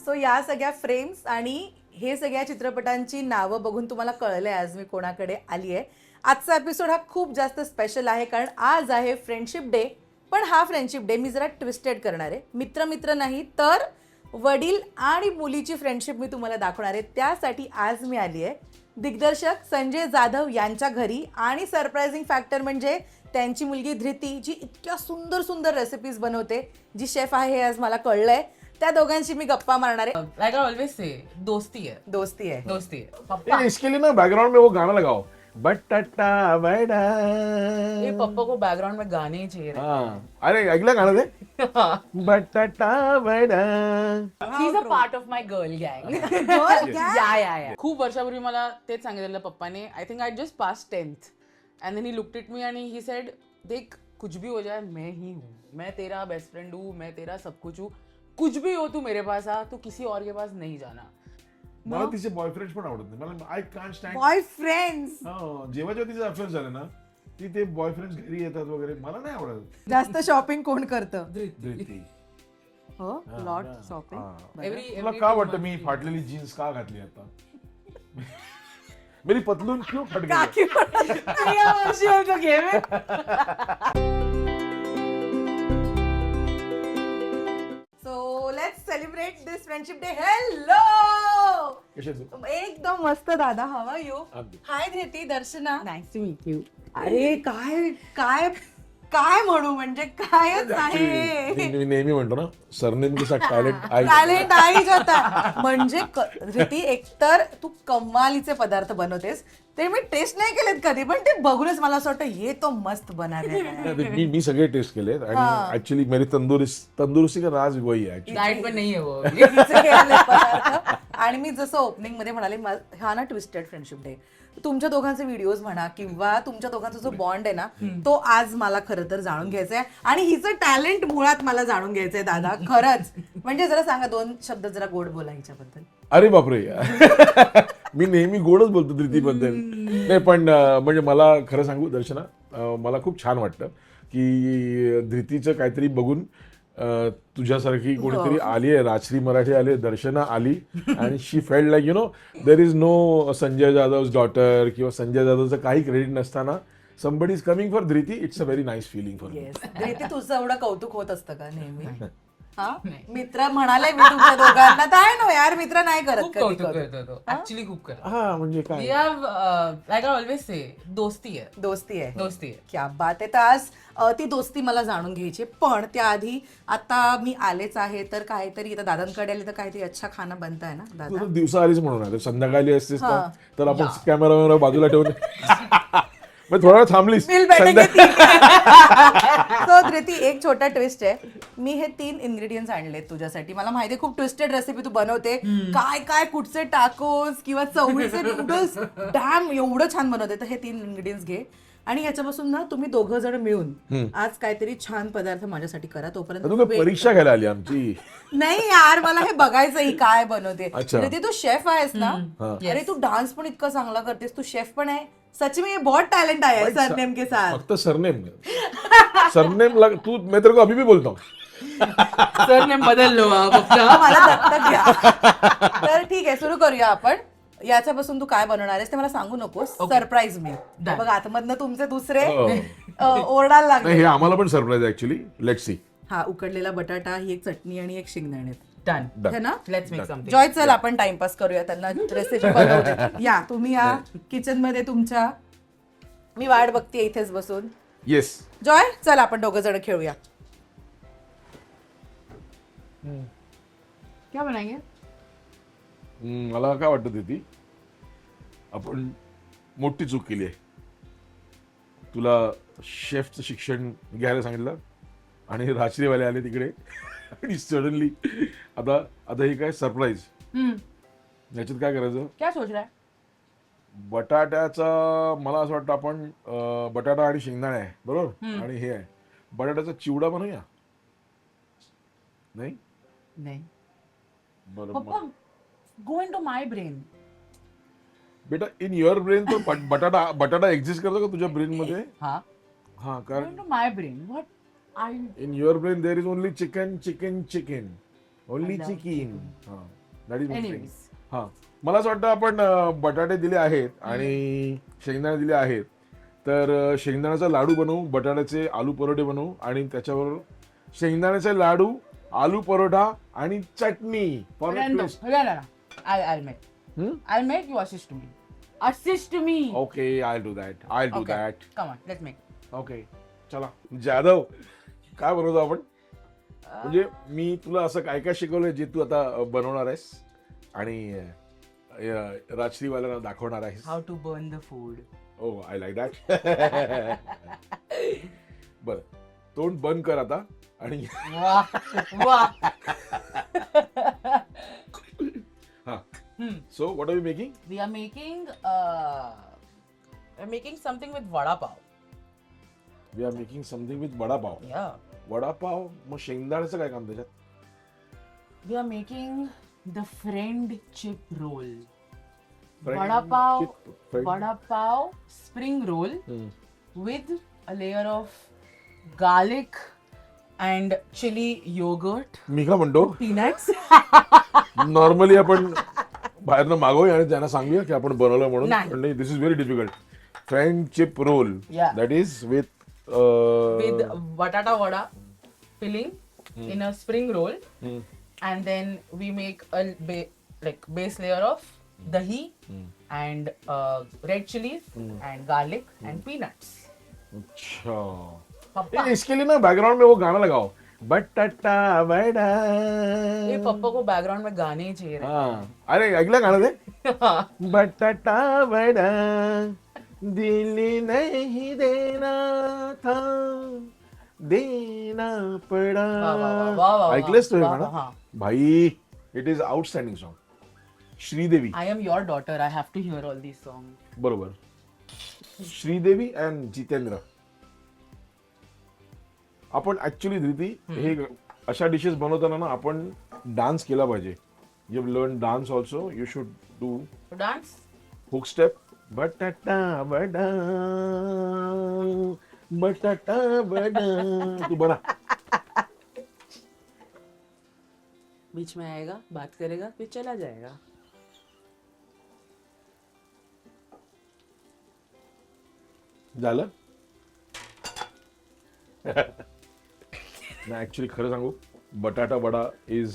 So या सगळ्या frames आणि हे सगळ्या चित्रपटांची नावं बघून तुम्हाला कळलंय आज मी कोणाकडे आली आहे. आजचा एपिसोड हा खूप जास्त स्पेशल आहे कारण आज आहे फ्रेंडशिप डे. पण हा फ्रेंडशिप डे मी जरा ट्विस्टेड करणार आहे. मित्र मित्र नाही तर वडील आणि मुलीची फ्रेंडशिप मी तुम्हाला दाखवणार आहे. त्यासाठी आज मी आली आहे दिग्दर्शक संजय जाधव यांच्या घरी. आणि सरप्राइझिंग फॅक्टर म्हणजे त्यांची मुलगी धृती जी इतक्या सुंदर सुंदर रेसिपीज बनवते, जी शेफ आहे हे आज मला कळलंय. त्या दोघांशी मी गप्पा मारणार आहे. Like I always say, दोस्ती है. दोस्ती आहे. दोस्ती है. पप्पा. इसके लिए ना बैकग्राउंड में वो गाना लगाओ, बटाटा वडा. ये पप्पा को बैकग्राउंड में गाने ही चाहिए. हाँ, अरे ऐकलं गाणं ते बटाटा vada. He's a part of my girl gang. या. खूप वर्षापूर्वी मला तेच सांगितलेलं पप्पाने. I think I just passed 10th. And then he looked at me and he said, देख कुछ भी हो जाए मैं ही हूँ. मैं तेरा बेस्ट फ्रेंड हूँ, मैं तेरा सब कुछ हूँ. कुछ भी हो तू मेरे पास आ, तू किसी और के पास नहीं जाना. मला तिचे बॉयफ्रेंड पण आवडत नाही. मला आय कांट स्टँड. बॉयफ्रेंड्स जेव्हा जेव्हा तिचे अफेअर झाले ना, ती ते बॉयफ्रेंड घरी येतात वगैरे, मला नाही आवडत. जास्त शॉपिंग कोण करतं? धृती. हो, लॉट शॉपिंग. तुला का वाटतं मी फाटलेली जीन्स का घातली आता? मेरी पतलून क्यों फट गई? काकी पण या वर्षी होतो game. So let's celebrate this friendship day. Hello, कशाचं? एकदम मस्त दादा. How are you? अगदी. Hi Dhriti, Darshana. Nice to meet you. अरे काय काय काय म्हणू, म्हणजे कायच आहे. मी नेहमी म्हणतो ना, सरनेम के साथ टॅलेंट टॅलेंट आई जाता. म्हणजे धृती, एकतर तू कमालीचे पदार्थ बनवतेस, ते मी टेस्ट नाही केलेत कधी, पण ते बघूनच मला असं वाटतं हे तो मस्त बनाले. मी सगळे टेस्ट केलेत आणि ऍक्च्युली मेरी तंदुरुस्ती का राज वही है actually. Diet पण नाही है वो. पदार्थ. आणि मी जसं ओपनिंग मध्ये म्हणाले, हा ना ट्विस्टेड फ्रेंडशिप डे. तुमच्या दोघांचे व्हिडिओज म्हणा किंवा तुमच्या दोघांचा जो बॉन्ड आहे ना, तो आज मला खरं तर जाणून घ्यायचा आहे. आणि हिचं टॅलेंट मुळात मला जाणून घ्यायचंय दादा, खरंच. म्हणजे जरा सांगा, 2 शब्द जरा गोड बोला हिच्याबद्दल. अरे बापरे. मी नेहमी गोडच बोलतो धृतीबद्दल. नाही पण म्हणजे मला खरं सांगू दर्शना, मला खूप छान वाटतं की धृतीचं काहीतरी बघून तुझ्यासारखी कोणीतरी आली आहे, राजश्री मराठी आली, दर्शना आली आणि she felt like there is no Sanjay Jadhav's daughter किंवा संजय जाधवचं काही क्रेडिट नसताना somebody is coming for Dhruti. It's a very nice feeling for me. Dhruti, तुझं एवढं कौतुक होत असतं का नेहमी? हा, मित्र म्हणाले मी तुमच्या दोघांना, तर नो यार, मित्र नाही करत खूप कधी कौतुक कधी. करतो तो. Actually खूप करतो. हा म्हणजे We काय, have, like I always say, दोस्ती है. दोस्ती आहे. दोस्ती है. क्या बात आहे. तर आज ती दोस्ती मला जाणून घ्यायची. पण त्याआधी आता मी आलेच आहे, तर काहीतरी आता दादांकडे आले तर काहीतरी अच्छा खाना बनताय ना दादा? तू दिवसा आलीच म्हणून आले, संध्याकाळी असतेस ना, तर आपण कॅमेरा बाजूला ठेवून मग थोडा वेळ थांबलीस. सो धृती, एक छोटा ट्विस्ट आहे. मी हे 3 इन्ग्रेडियंट्स आणले तुझ्यासाठी. मला माहिती आहे खूप ट्विस्टेड रेसिपी तू बनवते. काय काय कुठचे टाकोस किंवा चवळीचे नूडल्स, डॅम एवढं छान बनवते. तर हे 3 इन्ग्रेडियंट्स घे आणि याच्यापासून ना तुम्ही 2 जण मिळून आज काहीतरी छान पदार्थ माझ्यासाठी करा. तोपर्यंत तू काय परीक्षा घ्यायला आली आमची? नाही यार, मला हे बघायचं ही काय बनवते. अच्छा. धृती, तू शेफ आहेस ना? अरे तू डान्स पण इतका चांगला करतेस, तू शेफ पण आहे. सच में ये बहुत टैलेंट आया है सरनेम के साथ. फक्त सरनेम तू, मैं तेरे को अभी भी बोलता हूँ. सरनेम बदल लो आप अपना. मला दत्तक घ्या. तर ठीक आहे, सुरू करूया आपण. याच्यापासून तू काय बनवणार आहेस ते मला सांगू नकोस. सरप्राईज मी. बघ, आतमधनं तुमचे दुसरे ओरडायला नाही, लागले. हे आम्हाला पण सरप्राईज ऍक्च्युली. Let's see. हा, उकडलेला बटाटा, ही एक चटणी आणि एक शेंगदाणे. Done. है ना? Let's make something. जॉय, चल आपण टाइमपास करूया, त्यांना रेसिपी बनवते. या तुम्ही या किचन मध्ये तुमच्या, मी वाट बघते इथेच बसून. येस. जॉय, चल आपण 2 जण खेळूया. क्या बनाएंगे? मला काय वाटत होती, आपण मोठी चूक केली आहे. तुला शेफचं शिक्षण घ्यायला सांगितलं आणि राजश्रीवाले आले तिकडे आणि सडनली आता हे काय सरप्राईज. याच्यात काय करायचं? क्या सोच रहा है? बटाट्याचा मला असं वाटतं आपण बटाटा आणि शेंगदाणे आहे बरोबर, आणि हे आहे बटाट्याचा चिवडा बनवूया. नाही नहीं. बरोबर. पप्पा, go into my brain. बेटा, इन युअर ब्रेन तो बटाटा एक्झिस्ट करतो का तुझ्या ब्रेन मध्ये? हाँ. हा, Go कारण into my brain. What? I. In your brain there is only chicken chicken chicken, only I love chicken. हा, दॅट इज Anyways. हा मला असं वाटतं आपण बटाटे दिले आहेत आणि शेंगदाणे दिले आहेत, तर शेंगदाण्याचा लाडू बनवू, बटाट्याचे आलू परोठे बनवू आणि त्याच्यावर शेंगदाण्याचे लाडू, आलू परोठा आणि चटणी. I'll make. I'll make, you assist me. Assist me. Okay, I do that, I do Okay. That. Come on, let's make. Okay, चला. जाधव, काय बनवतो आपण? म्हणजे मी तुला असं काय काय शिकवलंय जे तू आता बनवणार आहेस आणि राजश्रीवाल्यांना दाखवणार आहेस? How to burn the food. Oh, I like that. बरं, तोंड बंद कर आता आणि Wow. हा. So what are you making? We are making something with vada pav. We are making something with vada pav. Yeah. Vada pav, मग शेंगदाण्याचं काय काम त्याच्यात? We are making the friend chip roll. Friend Vada pav, chip, friend. vada pav spring roll हम्म. with a layer of garlic and chili yogurt, मी का म्हणतो peanuts. Normally आपण बाहेरनं मागवूया आणि त्यांना सांगूया की आपण बनवलं म्हणून. नाही. पण this is very difficult. Friendship roll, Yeah. That is with With batata vada filling in a spring roll, and then we make a base layer of dahi and red chilies and garlic and peanuts. अच्छा. Papa. ए, इसके लिए ना background में वो गाना लगाओ, बटाटा वडा. ये पप्पा को बैकग्राउंड में गाने ही चाहिए हाँ, अरे ऐकलं गाणं ते? रहते. बटाटा वडा दिल नहीं देना था, देना पड़ा. वाह, वाह, वाह, वाह, वाह, ऐकलंस तू हे वाह, गाणं? हाँ. भाई, इट इज outstanding song. Sridevi I am your daughter. I have to hear all these songs. बरोबर. श्रीदेवी अँड जितेंद्र. आपण ऍक्च्युली धृती हे अशा डिशेस बनवताना ना आपण डान्स केला पाहिजे. You learn dance also. You should do Dance. Hook step. बटाटा वडा, बटाटा वडा. तू बना. बीच में आएगा, बात करेगा, फिर चला जाएगा. झालं. नाही, ऍक्च्युली खरं सांगू, batata vada is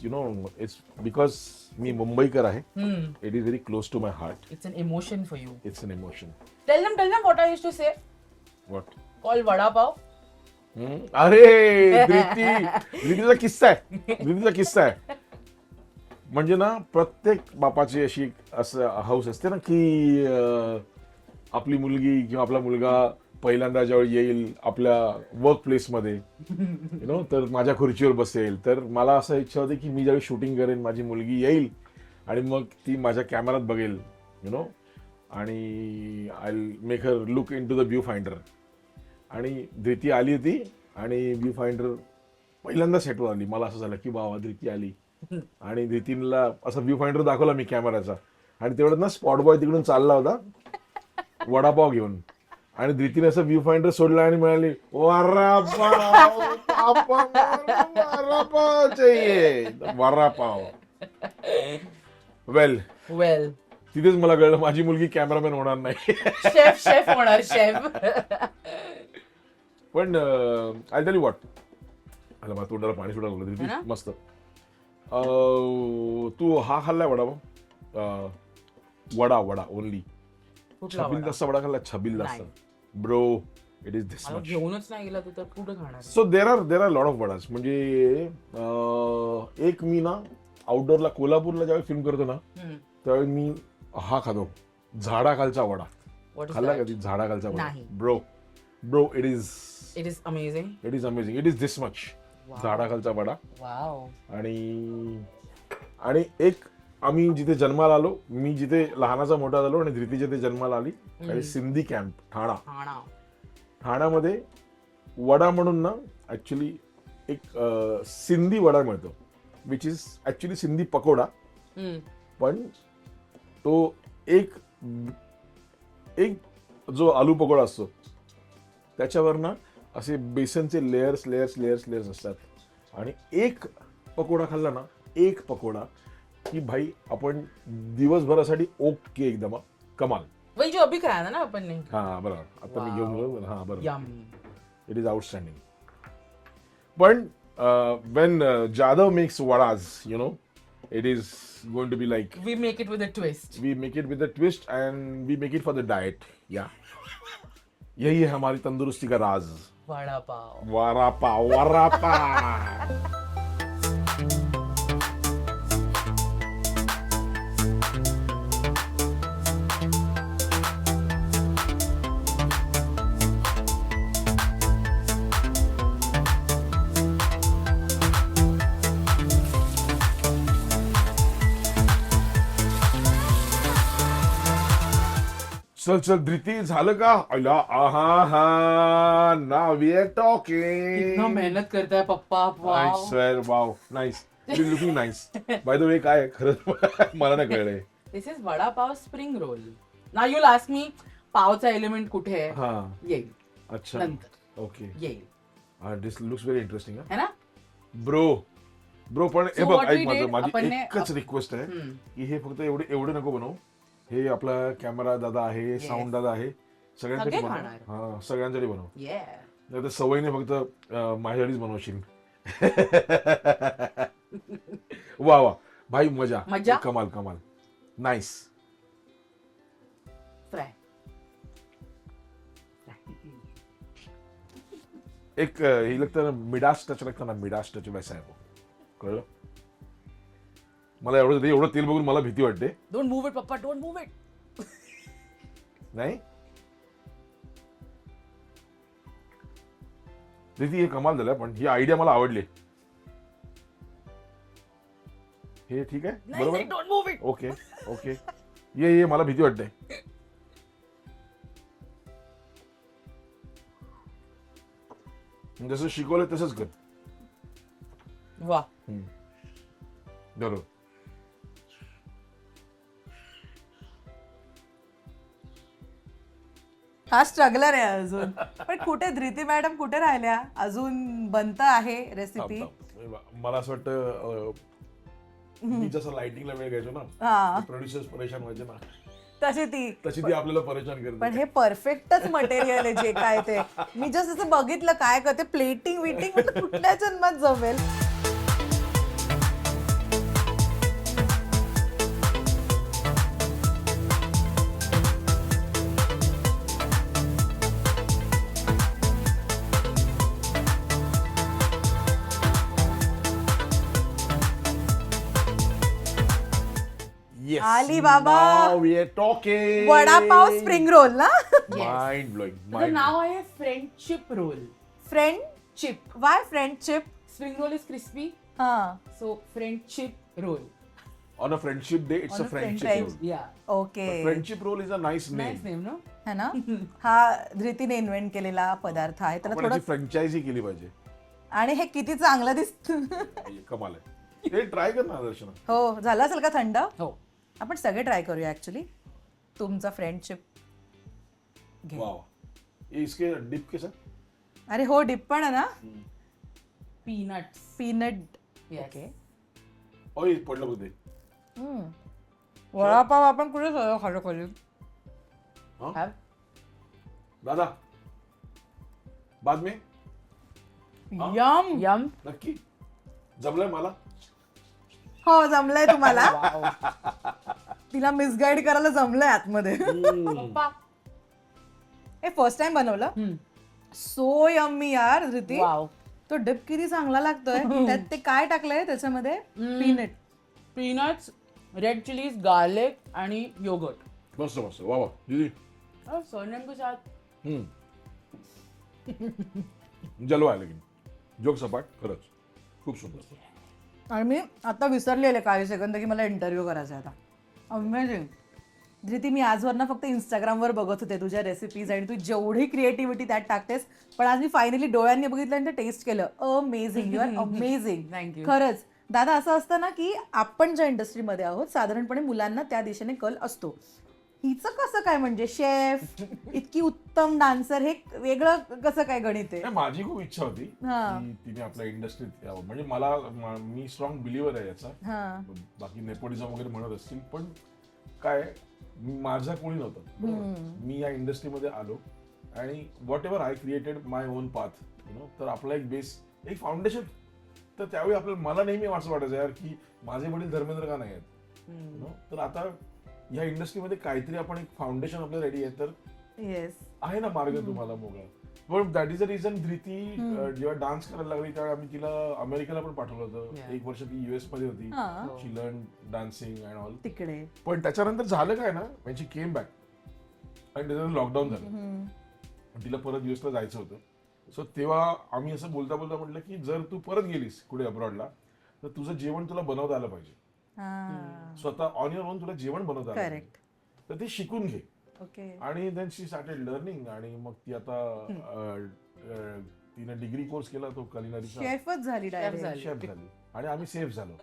you know it's because मी मुंबईकर आहे. It is very close to my heart. It's an emotion for you. It's an emotion. Tell them what I used to say. What? Called vada pav. अरे धृतीचा किस्सा आहे. धृतीचा किस्सा आहे. म्हणजे ना प्रत्येक बापाची अशी असं हाऊस असते ना की आपली मुलगी किंवा आपला मुलगा पहिल्यांदा ज्यावेळी येईल आपल्या वर्क प्लेसमध्ये, यु नो, तर माझ्या खुर्चीवर बसेल. तर मला असं इच्छा होती की मी ज्यावेळी शूटिंग करेन माझी मुलगी येईल आणि मग ती माझ्या कॅमेरात बघेल, यु नो, आणि I make her look in to the viewfinder. आणि धृती आली होती आणि व्ह्यू फाइंडर पहिल्यांदा सेटवर आली. मला असं झालं की बाबा धृती आली. आणि धृतीला असा व्ह्यू फाइंडर दाखवला मी कॅमेराचा. आणि तेवढ्यात ना स्पॉट बॉय तिकडून चालला होता वडापाव घेऊन. आणि धृतीने असं व्ह्यू फाइंडर सोडला आणि म्हणाली, वडापाव, वडापाव चाहिए, वडापाव. वेल, Well, तिथेच मला कळलं माझी मुलगी कॅमेरामॅन होणार नाही. chef होणार chef. पण आय टेल यू व्हॉट, आला मला तोंडाला पाणी सुटायला लागलं. है ना? धृती मस्त. तू हा खाल्लाय वडापाव? वडा ओनली. कुठला छबिल वडा? दस्ता वडा खाल्ला? छबिल दस्ता नाही. ब्रो, इट इज दिस मला मच. घेऊनच नाही गेला तू तर कुठं खाणार? So there are lot of vadas. म्हणजे एक मी ना आउटडोअरला कोल्हापूरला ज्यावेळी फिल्म करतो ना त्यावेळी मी हा खातो, झाडाखालचा वडा. What is खाल्ला that? कधी झाडाखालचा वडा? नाही. Bro, it is It is amazing. Amazing. It is this much. झाडाखालचा वडा. Wow. आणि एक आम्ही जिथे जन्माला आलो, मी जिथे लहानाचा मोठा झालो आणि धृती जिथे जन्माला आली, आणि सिंधी कॅम्प ठाणा. ठाण्यामध्ये वडा म्हणून ना ऍक्च्युली एक सिंधी वडा मिळतो, which is actually Sindhi pakoda. पण तो एक जो आलू पकोडा असतो त्याच्यावर ना असे बेसनचे लेयर्स असतात. आणि एक पकोडा खाल्ला ना एक पकोडा की भाई आपण दिवसभरासाठी ओके एकदम कमाल. वही जो अभी खाया था ना अपन ने. हा बरोबर आता मी घेऊन गेलो हा बरोबर. Yum. इट इज आउटस्टँडिंग. पण when Jadhav makes vadas you know it is going to be like We make it with a twist. We make it with a twist and we make it for the diet. या यही है हमारी तंदुरुस्ती का राज. वड़ा पाव. वरापा वरापा. चल चल धृती झालं का? अला आहा हा नाव वी आर कितना टॉकिंग. मेहनत करता है पप्पा. I Wow. swear, wow, nice. It is looking nice. By the way, काय आहे? खरंच मला नाही कळलंय. This is vada pav spring roll. Now you'll ask me पावचा एलिमेंट कुठे आहे? हा येईल अच्छा नंतर. ओके. येईल दिस लुक्स व्हेरी इंटरेस्टिंग. है ना. ब्रो पण हे So बघ what ऐक we माझं did, माझी आपण ने- एकच रिक्वेस्ट आहे की हे फक्त एवढे नको बनवू. हे आपला कॅमेरा दादा आहे, साऊंड दादा आहे, सगळ्यांसाठी सगळे बनव. खाणार. हा सगळ्यांसाठी बनव. Yeah. नाही तर सवयीने फक्त माझ्यासाठीच बनवशील. वा वा भाई मजा मजा? कमाल कमाल नाईस. फ्राय. एक हे लगता ना मिडास टच लगता ना मिडास टच वैसा आहे वो. कळलं. मला एवढं तेल बघून मला भीती वाटते. डोंट मूव इट पप्पा. Don't move it. नाही प्रीती हे कमाल झालं पण ही आयडिया मला आवडली. हे ठीक आहे बरोबर. Don't move it. Okay okay ये मला भीती वाटते. जसं शिकवलं तसंच कर. वा. बरोबर. हा स्ट्रगलर आहे अजून. पण कुठे धृती मॅडम कुठे राहिल्या? अजून बनत आहे रेसिपी. मला असं वाटतं मी जसं लाइटिंगला वेळ घ्यायचो ना हा प्रोड्युसर्स परेशान व्हायचे ना तशी ती आपल्याला परेशान पण करते. हे परफेक्टच मटेरियल आहे जे काय ते. मी जस्ट असं बघितलं काय करते प्लेटिंग विटिंग कुठल्या जन्मात जमेल. Yes, आली बाबा. now we are talking. Vada pav spring roll ना. Mind blowing. त्याचं नाव आहे friendship roll. Friendship. Why friendship? Spring roll is crispy. हा so friendship roll. On a friendship day, it's On a a friendship friendship. role. या. Okay. Friendship role is a nice name. Nice name no. है ना. हा धृतीने invent केलेला पदार्थ आहे. त्याला आपण थोडं याची फ्रँचायझी केली पाहिजे. आणि हे किती चांगलं दिसतं. कमाल आहे. हे ट्राय कर ना दर्शना. हो झालं असेल का थंड? हो. आपण सगळे ट्राय करूया ऍक्च्युली. तुमचा फ्रेंडशिप घे. वाव. ये इसके डिप के साथ. अरे हो डिप पण आहे ना. पीनट्स. पीनट. Yes. ओके. ओय पडलं बघ ते. वडापाव आपण कुठे सगळं खाल्लं कधी. Have. दादा बाद में यम. यम. नक्की जमलंय मला. हो जमलंय तुम्हाला. वाव. तिला मिसगाईड करायला जमलंय आतमध्ये. पप्पा. हे फर्स्ट टाइम बनवलं. सो यम्मी यार धृती. वाव. तो डिप किती चांगला लागतोय. त्यात ते काय टाकलंय त्याच्यामध्ये? Peanut. Peanuts, red chillies, garlic आणि योगर्ट. मस्त मस्त वा वा दीदी. सरनेम के साथ. जलवा आहे लेकिन जोक सपाट खरंच खूप सुंदर. आणि मी आता विसरलेले काही सेकंद की मला इंटरव्ह्यू करायचा आहे आता. अमेझिंग. धृती मी आजवर ना फक्त इंस्टाग्रामवर बघत होते तुझ्या रेसिपीज आणि तू जेवढी क्रिएटिव्हिटी त्यात टाकतेस पण आज मी फायनली डोळ्यांनी बघितलं आणि ते टेस्ट केलं. Amazing. You are amazing. Thank you. खरंच. दादा असं असतं ना की आपण ज्या इंडस्ट्रीमध्ये आहोत साधारणपणे मुलांना त्या दिशेने कल असतो हिचं कसं काय म्हणजे शेफ इतकी उत्तम डान्सर हे वेगळं कसं काय गणित आहे? नाही, माझी खूप इच्छा होती हा. की तिने आपल्या इंडस्ट्रीत यावं. म्हणजे मी स्ट्रॉंग बिलिव्हर आहे याचा. हा. बाकी नेपोटिझम वगैरे म्हणत असतील, पण काय माझा कोणी नव्हतं बरोबर. मी या इंडस्ट्रीमध्ये आलो आणि what ever I created my on path तर आपला एक बेस, एक फाउंडेशन. तर त्यावेळी मला नेहमी असं वाटायचं यार की माझे वडील धर्मेंद्र का नाही आहेत. तर आता या इंडस्ट्रीमध्ये काहीतरी आपण एक फाउंडेशन आपलं रेडी आहे, तर येस. आहे ना मार्ग तुम्हाला मोकळा. पण दॅट इज अ रिझन धृती जेव्हा डान्स करायला लागली त्यावेळी आम्ही तिला अमेरिकेला पण पाठवलं होतं. Yeah. 1 वर्ष ती US मध्ये होती. हा. शी लर्न डान्सिंग अँड ऑल. तिकडे पण त्याच्यानंतर झालं काय ना, when she केम बॅक आणि त्याच्यानंतर लॉकडाऊन झालं. तिला परत US ला जायचं होतं. सो तेव्हा आम्ही असं बोलता बोलता म्हटलं की जर तू परत गेलीस कुठे अब्रॉडला तर तुझं जेवण तुला बनवता आलं पाहिजे. स्वतः ऑन युअर ओन तुला जेवण बनवता आलं पाहिजे. करेक्ट. तर ते शिकून घे. ओके. आणि देन शी स्टार्टेड लर्निंग आणि मग ती आता तिने डिग्री कोर्स केला तो कलिनरीचा. शेफच झाली डायरेक्ट. झाली. शेफ झाली आणि आम्ही सेफ झालो.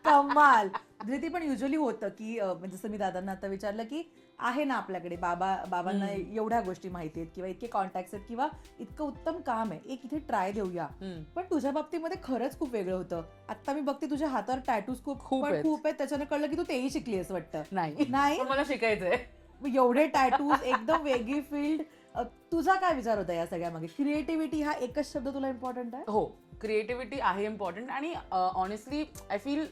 कमाल. धृती पण युजली होतं की म्हणजे जसं मी दादांना आता विचारलं की आहे ना आपल्याकडे बाबांना एवढ्या गोष्टी माहिती आहेत किंवा इतके कॉन्टॅक्ट आहेत किंवा इतकं उत्तम काम आहे, एक इथे ट्राय देऊया. पण तुझ्या बाबतीमध्ये खरंच खूप वेगळं होतं. आता मी बघते तुझ्या हातावर टॅटूज खूप आहेत. त्याच्याने कळलं की तू तेही शिकली असं वाटतं. नाही पण मला शिकायचंय. एवढे टॅटूज, एकदम वेगळी फील्ड. तुझा काय विचार होता या सगळ्यामागे? क्रिएटिव्हिटी हा एकच शब्द तुला इम्पॉर्टंट आहे? हो, क्रिएटिव्हिटी आहे इम्पॉर्टंट. आणि ऑनेस्टली आय फील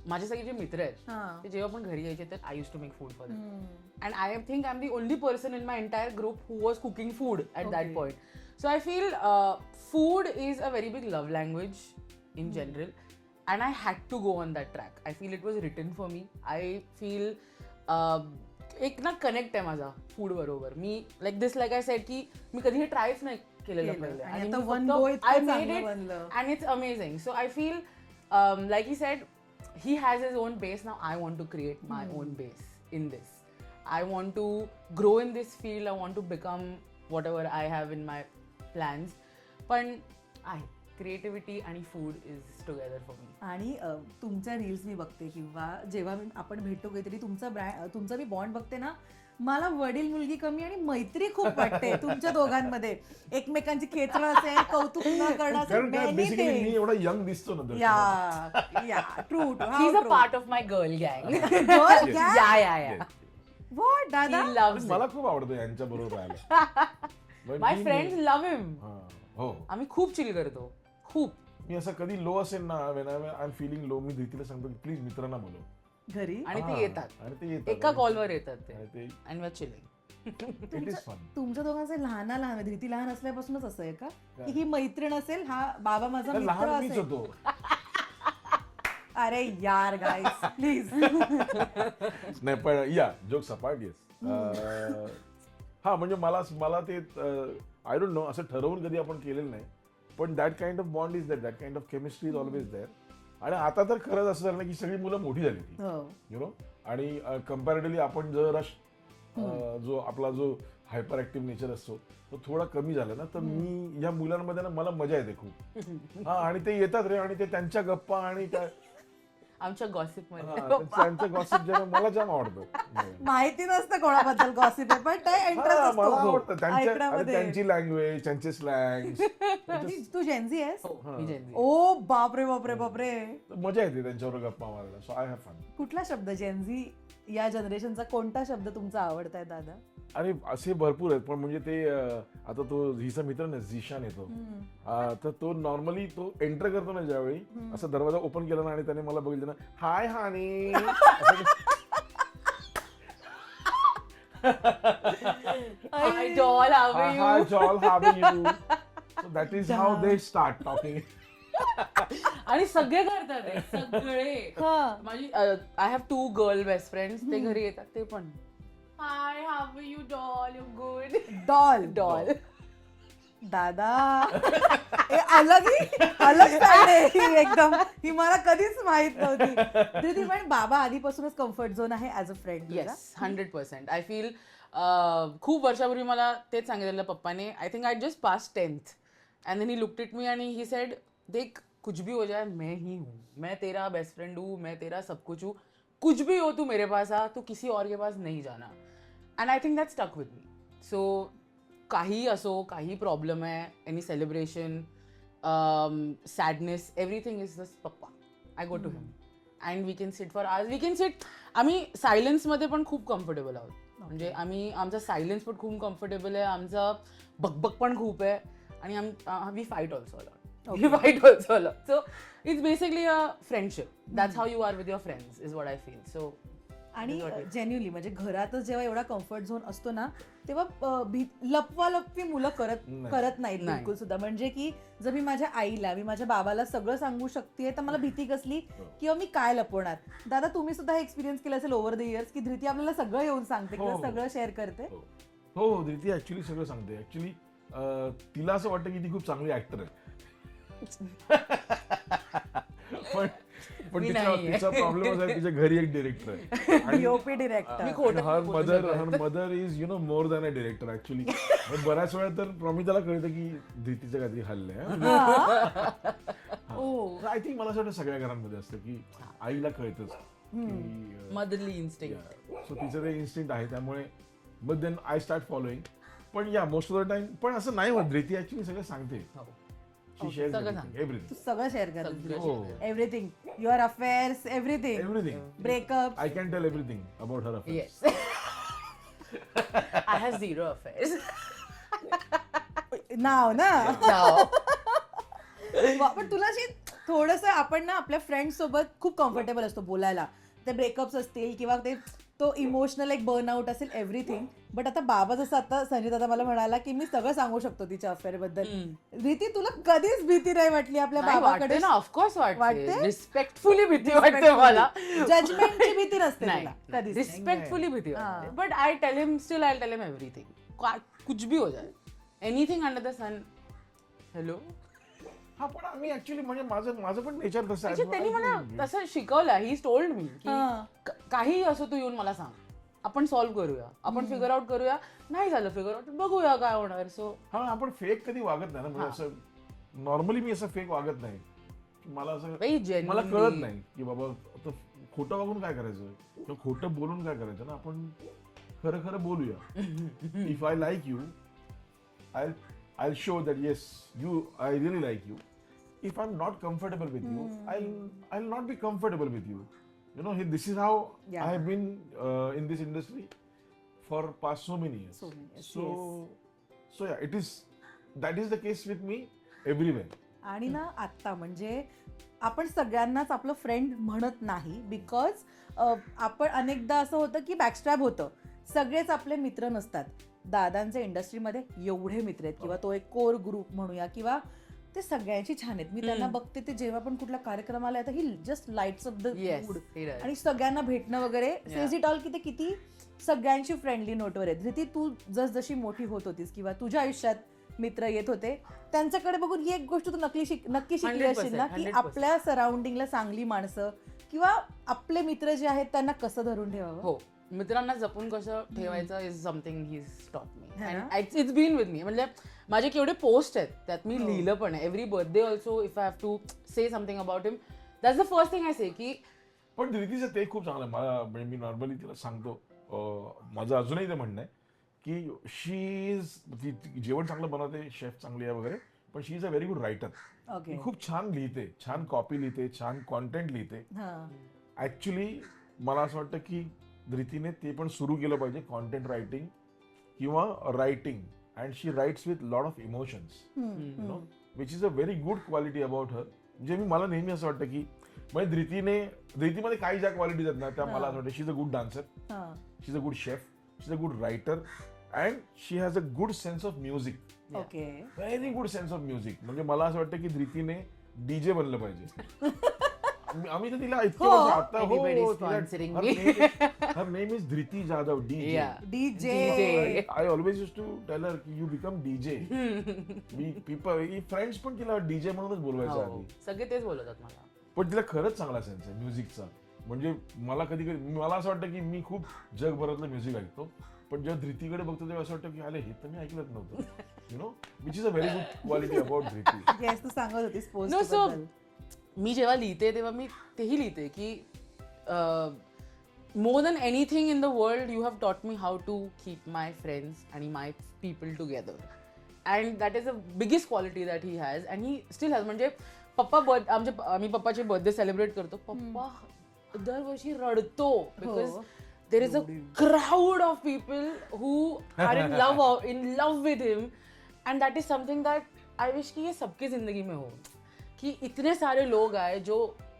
माझे सगळे जे मित्र आहेत ते जेव्हा पण घरी यायचे तर I use to make food for them. And I think I am the only person in my entire group who was cooking food at that point. So I feel food is a very big love language in general, and I had to go on that track. I feel it was written for me. I feel एक ना connect आहे माझा food बरोबर. मी like I said की मी कधी हे ट्रायच नाही केलेलं पहिले आणि I made it and it's amazing. So I feel like he said he has his own base. Now I want to create my own base in this. I want to grow in this field. I want to become whatever I have in my plans. पण आहे creativity आणि food is together for me. आणि तुमच्या reels मी बघते किंवा जेव्हा आपण भेटतो काहीतरी तुमचा मी बॉन्ड बघते ना, मला वडील मुलगी कमी आणि मैत्री खूप वाटते तुमच्या दोघांमध्ये. एकमेकांची खेचणं असेल, कौतुक न करणं कारण काय असेल. बेसिकली मी एवढा यंग दिसतो ना दर्शनात. या true. He is a part of my girl गँग. Yes. या What, दादा? He loves it. मला खूप आवडतं यांच्या बरोबर राहायला. माय फ्रेंड्स लव्ह हिम. हो, आम्ही खूप चिल करतो खूप. मी असं कधी लो असेल ना, when I am feeling low, मी धृतीला सांगतो की प्लीज मित्रांना बोलव. घरी आणि हा, ते येतात. आणि ते येतात. एका कॉलवर येतात ते. आणि ते and we are chilling. It is fun. तुमच्या दोघांचे लहान धृती लहान असल्यापासूनच असं आहे का की ही मैत्रीण असेल, हा बाबा माझा मित्र लहान मीच असेल? होतो. अरे यार गाईस प्लीज. नाही पण या जोक सपाट. येस. हा म्हणजे मला ते आय डोंट नो असं ठरवून कधी आपण केलेलं नाही, पण that kind of bond is that kind of chemistry is always there. आणि आता तर खरंच असं झालं ना की सगळी मुलं मोठी झाली ती, यु नो. आणि कम्पॅरेटिव्हली आपण जर जो हायपर ऍक्टिव्ह नेचर असतो तो थोडा कमी झाला ना, तर मी या मुलांमध्ये ना मला मजा येते खूप. हा, आणि ते येतात रे, आणि ते त्यांच्या गप्पा आणि काय आमच्या गॉसिप मध्ये त्यांचं गॉसिप जेव्हा मला जाम आवडतं. माहिती नसतं कोणाबद्दल गॉसिप आहे, पण ते इंटरेस्ट मला असतो आवडतं ऐकण्यामध्ये. त्यांची लँग्वेज, त्यांचे स्लँग्स. तू जेनझी आहेस? मी जेनझी. ओ बापरे बापरे बापरे. मजा येते त्यांच्यावर गप्पा मारायला. So I have fun. कुठला शब्द जेनझी या जनरेशनचा कोणता शब्द तुमचा आवडताय दादा? आणि असे भरपूर आहेत, पण म्हणजे ते आता तो हिचा मित्र ना झिशान येतो, तर तो नॉर्मली तो एंटर करतो ना ज्यावेळी, असं दरवाजा ओपन केला ना आणि त्याने मला बघितलं ना, hi honey. Hi doll, how are you? Hi doll, how are you? So that is how they start talking. आणि सगळे करतात हे, सगळे. माझी I have 2 girl best friends. ते घरी येतात ते पण hi how are you doll, you good doll. दादा अलग style आहे ही एकदम. ही मला कधीच माहित नव्हती. दीदी पण बाबा आधीपासूनच कम्फर्ट झोन आहे as a friend? Yes, 100%. I feel खूप वर्षापूर्वी मला तेच सांगितलेलं पप्पाने. I think I just pass 10th and then he looked at me आणि ही सेड, देख कुछ भी हो जाए मैं ही हूँ, मैं तेरा बेस्ट फ्रेंड हूँ, मैं तेरा सब कुछ हूँ, कुछ भी हो तू मेरे पास आ, तू किसी और के पास नहीं जाना. And I think that stuck with me. So काही असो, काही प्रॉब्लेम आहे, any celebration, sadness, everything is just papa. I go to him and we can sit for hours. We can sit. आम्ही सायलेन्समध्ये पण खूप कम्फर्टेबल आहोत. म्हणजे आम्ही आमचा सायलेन्स पण खूप कम्फर्टेबल आहे, आमचा बकबक पण खूप आहे, आणि we fight also a lot. We fight also a lot. So it's basically a friendship. That's how you are with your friends is what I feel. So आणि जेन्युअली म्हणजे घरातच जेव्हा एवढा कम्फर्ट झोन असतो ना, तेव्हा लपवालपवी मुलं करत नाहीत बिलकुल सुद्धा. म्हणजे की जर मी माझ्या आईला, मी माझ्या बाबाला सगळं सांगू शकते, तर मला भीती कसली किंवा मी काय लपवणार. दादा, तुम्ही सुद्धा हे एक्सपिरियन्स केलं असेल ओव्हर द इयर्स, की धृती आपल्याला सगळं येऊन सांगते किंवा सगळं शेअर करते. हो, धृती ऍक्च्युली सगळं सांगते. ऍक्च्युली तिला असं वाटतं की ती खूप चांगली ऍक्टर आहे. पण तिचा प्रॉब्लेम आहे, तिच्या घरी एक डिरेक्टर आहे. DOP director. Her mother is more than a director actually. बऱ्याच वेळा तर प्रमिताला कळतं की धृतीचं काहीतरी हल्लंय. आय थिंक मला असं वाटतं सगळ्या घरांमध्ये असतं की आईला कळतंच की मदरली इन्स्टिंक्ट. सो तिचं ते इन्स्टिंक्ट आहे, त्यामुळे but then I start following. पण या मोस्ट ऑफ द टाइम पण असं नाही होत. धृती ऍक्च्युली सगळं सांगते. She shares everything. तू सगळं शेअर कर. हो. Everything, your affairs, everything. Everything. Breakup. I can tell everything about her affairs. Yes. I have zero affairs. नाव ना. No. पण तुला जे थोडंसं आपण ना आपल्या फ्रेंड सोबत खूप कम्फर्टेबल असतो बोलायला. ते ब्रेकअप्स असतील किंवा तो इमोशनल एक बर्नआउट असेल, एव्हरीथिंग. बट आता बाबा जसं आता संजय दादा मला म्हणाला की मी सगळं सांगू शकतो तिच्या अफेअर बद्दल. रीती, तुला कधीच भीती नाही वाटली आपल्या बाबाकडे? ना, ऑफकोर्स वाटते. वाटते? रिस्पेक्टफुली भीती वाटते मला. जजमेंटची भीती नसते नाही, तुला कधीच? रिस्पेक्टफुली भीती वाटते. But I tell him everything. कुछ भी हो जाए, anything under the sun. Hello. हा, पण आम्ही ऍक्च्युली म्हणजे माझं पण नेचर तसं आहे. त्यांनी मला तसं शिकवलं. ही टोल्ड मी की काही असो तू येऊन मला सांग, आपण सॉल्व्ह करूया, आपण फिगर आउट करूया. नाही झालं फिगर आउट, बघूया काय होणार. सो हा, आपण फेक कधी वागत नाही ना. म्हणजे असं नॉर्मली मी असं फेक वागत नाही. मला असं मला कळत नाही की बाबा आता खोटं वागून काय करायचं किंवा खोटं बोलून काय करायचं ना. आपण खरं खरं बोलूया. If I like you, I'll show that yes, I really like you. If I'm not comfortable with you, I'll not be comfortable with you. This is how I have been in this industry for past so many years. So yeah, that is the case with me everywhere. आणि ना आत्ता म्हणजे आपण सगळ्यांनाच आपलं friend म्हणत नाही, because आपण अनेकदा असं होतं की बॅकस्ट्रॅप होतं. सगळेच आपले मित्र नसतात. दादांचे इंडस्ट्रीमध्ये एवढे मित्र आहेत किंवा तो एक कोर ग्रुप म्हणूया, किंवा ते सगळ्यांची छान आहेत. मी त्यांना बघते ते जेव्हा पण कुठल्या कार्यक्रमाला येतं, he just lights off the mood. आणि सगळ्यांना भेटणं वगैरे सेज इट ऑल की ते किती सगळ्यांची फ्रेंडली नोटवर आहेत. धृती, तू जशी मोठी होत होतीस किंवा तुझ्या आयुष्यात मित्र येत होते, त्यांच्याकडे बघून ही एक गोष्ट तू नक्की शिकली असशील ना, की आपल्या सराउंडिंगला चांगली माणसं किंवा आपले मित्र जे आहेत त्यांना कसं धरून ठेवावं. हो, मित्रांना जपून कसं ठेवायचं is something he taught me. And it's been with me. म्हणजे माझे केवढे पोस्ट आहेत त्यात मी लिहिलं पण आहे. Every birthday also if I have to say something about him, that's the first thing I say. की पण धृतीचं ते खूप चांगलं आहे. मला म्हणजे मी नॉर्मली तिला सांगतो, माझं अजूनही ते म्हणणं आहे की शी इज, जेवण चांगलं बनवते, शेफ चांगली आहे वगैरे, पण she is a very good writer. खूप छान लिहिते, छान कॉपी लिहिते, छान कॉन्टेंट लिहिते. ऍक्च्युली मला असं वाटतं की धृतीने ते पण सुरू केलं पाहिजे, कॉन्टेंट रायटिंग किंवा writing. And she writes with lot of emotions, which is a very good quality about her. म्हणजे मला नेहमी असं वाटतं की म्हणजे धृतीमध्ये काही ज्या क्वालिटीज आहेत ना, त्या मला असं वाटतं she is a good dancer, she is a good chef, she is a good writer, and she has a good sense of music. Very good sense of music. म्हणजे मला असं वाटतं की धृतीने डीजे बनलं पाहिजे. आम्ही तर तिला इतकं आता her name is Dhruti Jadhav, DJ. I always use to tell her की you become DJ. People friends पण तिला डीजे म्हणूनच बोलवायचं आधी, सगळे तेच बोलतात मला. पण तिला खरंच चांगला सेन्स आहे म्युझिकचा. म्हणजे मला मला असं वाटतं की मी खूप जगभरातलं म्युझिक ऐकतो, पण जेव्हा धृतीकडे बघतो तेव्हा असं वाटतं की अरे हे तर मी ऐकलंच नव्हतं. Which is a very good quality about Dhruti. तू सांगत होतीस पोस्ट. मी जेव्हा लिहिते तेव्हा मी तेही लिहिते की more than anything in the world, you have taught me how to keep my friends and my people together. And that is the biggest quality that he has. And he still has. म्हणजे आम्ही पप्पाचे birthday celebrate करतो. पप्पा दरवर्षी रडतो because there is a crowd of people who are in love with him. And that is something that I wish कि ये सबकी जिंदगी में हो. कि इतने सारे लोग आए जो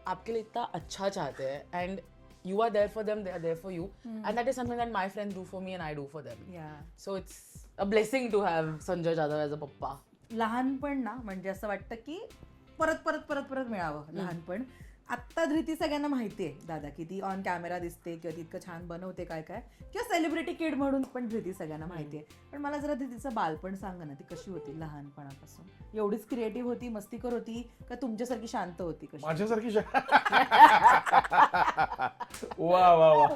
आपके लिए इतना अच्छा चाहते हैं. And you are there for them, they are there for you. And that is something that my friends do for me and I do for them. Yeah. So it's a blessing to have Sanjay Jadhav as a papa. लहानपण ना म्हणजे असं वाटतं की परत परत परत परत मिळावं लहानपण. आत्ता धृती सगळ्यांना माहिती आहे दादा की ती ऑन कॅमेरा दिसते किंवा ती इतकं छान बनवते काय काय किंवा सेलिब्रिटी किड म्हणून पण धृती सगळ्यांना माहिती आहे. पण मला जरा धृतीचं बालपण सांगा ना, ती कशी होती लहानपणापासून? एवढीच क्रिएटिव्ह होती, मस्तीकर होती का तुमच्यासारखी शांत होती? कशी? माझ्यासारखी वा वा वा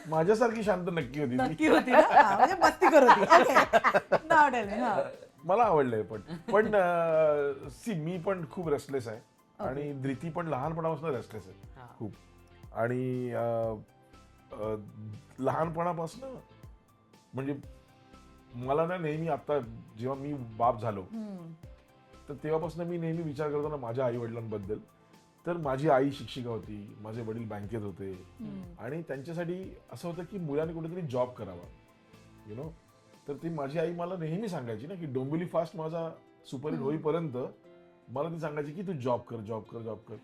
माझ्यासारखी शांत नक्की होती ती. नक्की होती ना? हा, म्हणजे मस्तीकर होती. ओके, नाव टेल मी. हा, मला आवडलंय पण सी मी पण खूप रेस्टलेस आहे आणि धृती पण लहानपणापासून रेस्टलेस आहे खूप. आणि लहानपणापासून म्हणजे मला ना नेहमी आता जेव्हा मी बाप झालो तर तेव्हापासून मी नेहमी विचार करतो ना माझ्या आई वडिलांबद्दल. तर माझी आई शिक्षिका होती, माझे वडील बँकेत होते आणि त्यांच्यासाठी असं होतं की मुलाने कुठेतरी जॉब करावा, यु नो. तर ती माझी आई मला नेहमी सांगायची ना की डोंबिवली फास्ट माझा सुपरहिट होईपर्यंत मला ती सांगायची की तू जॉब कर जॉब कर जॉब कर.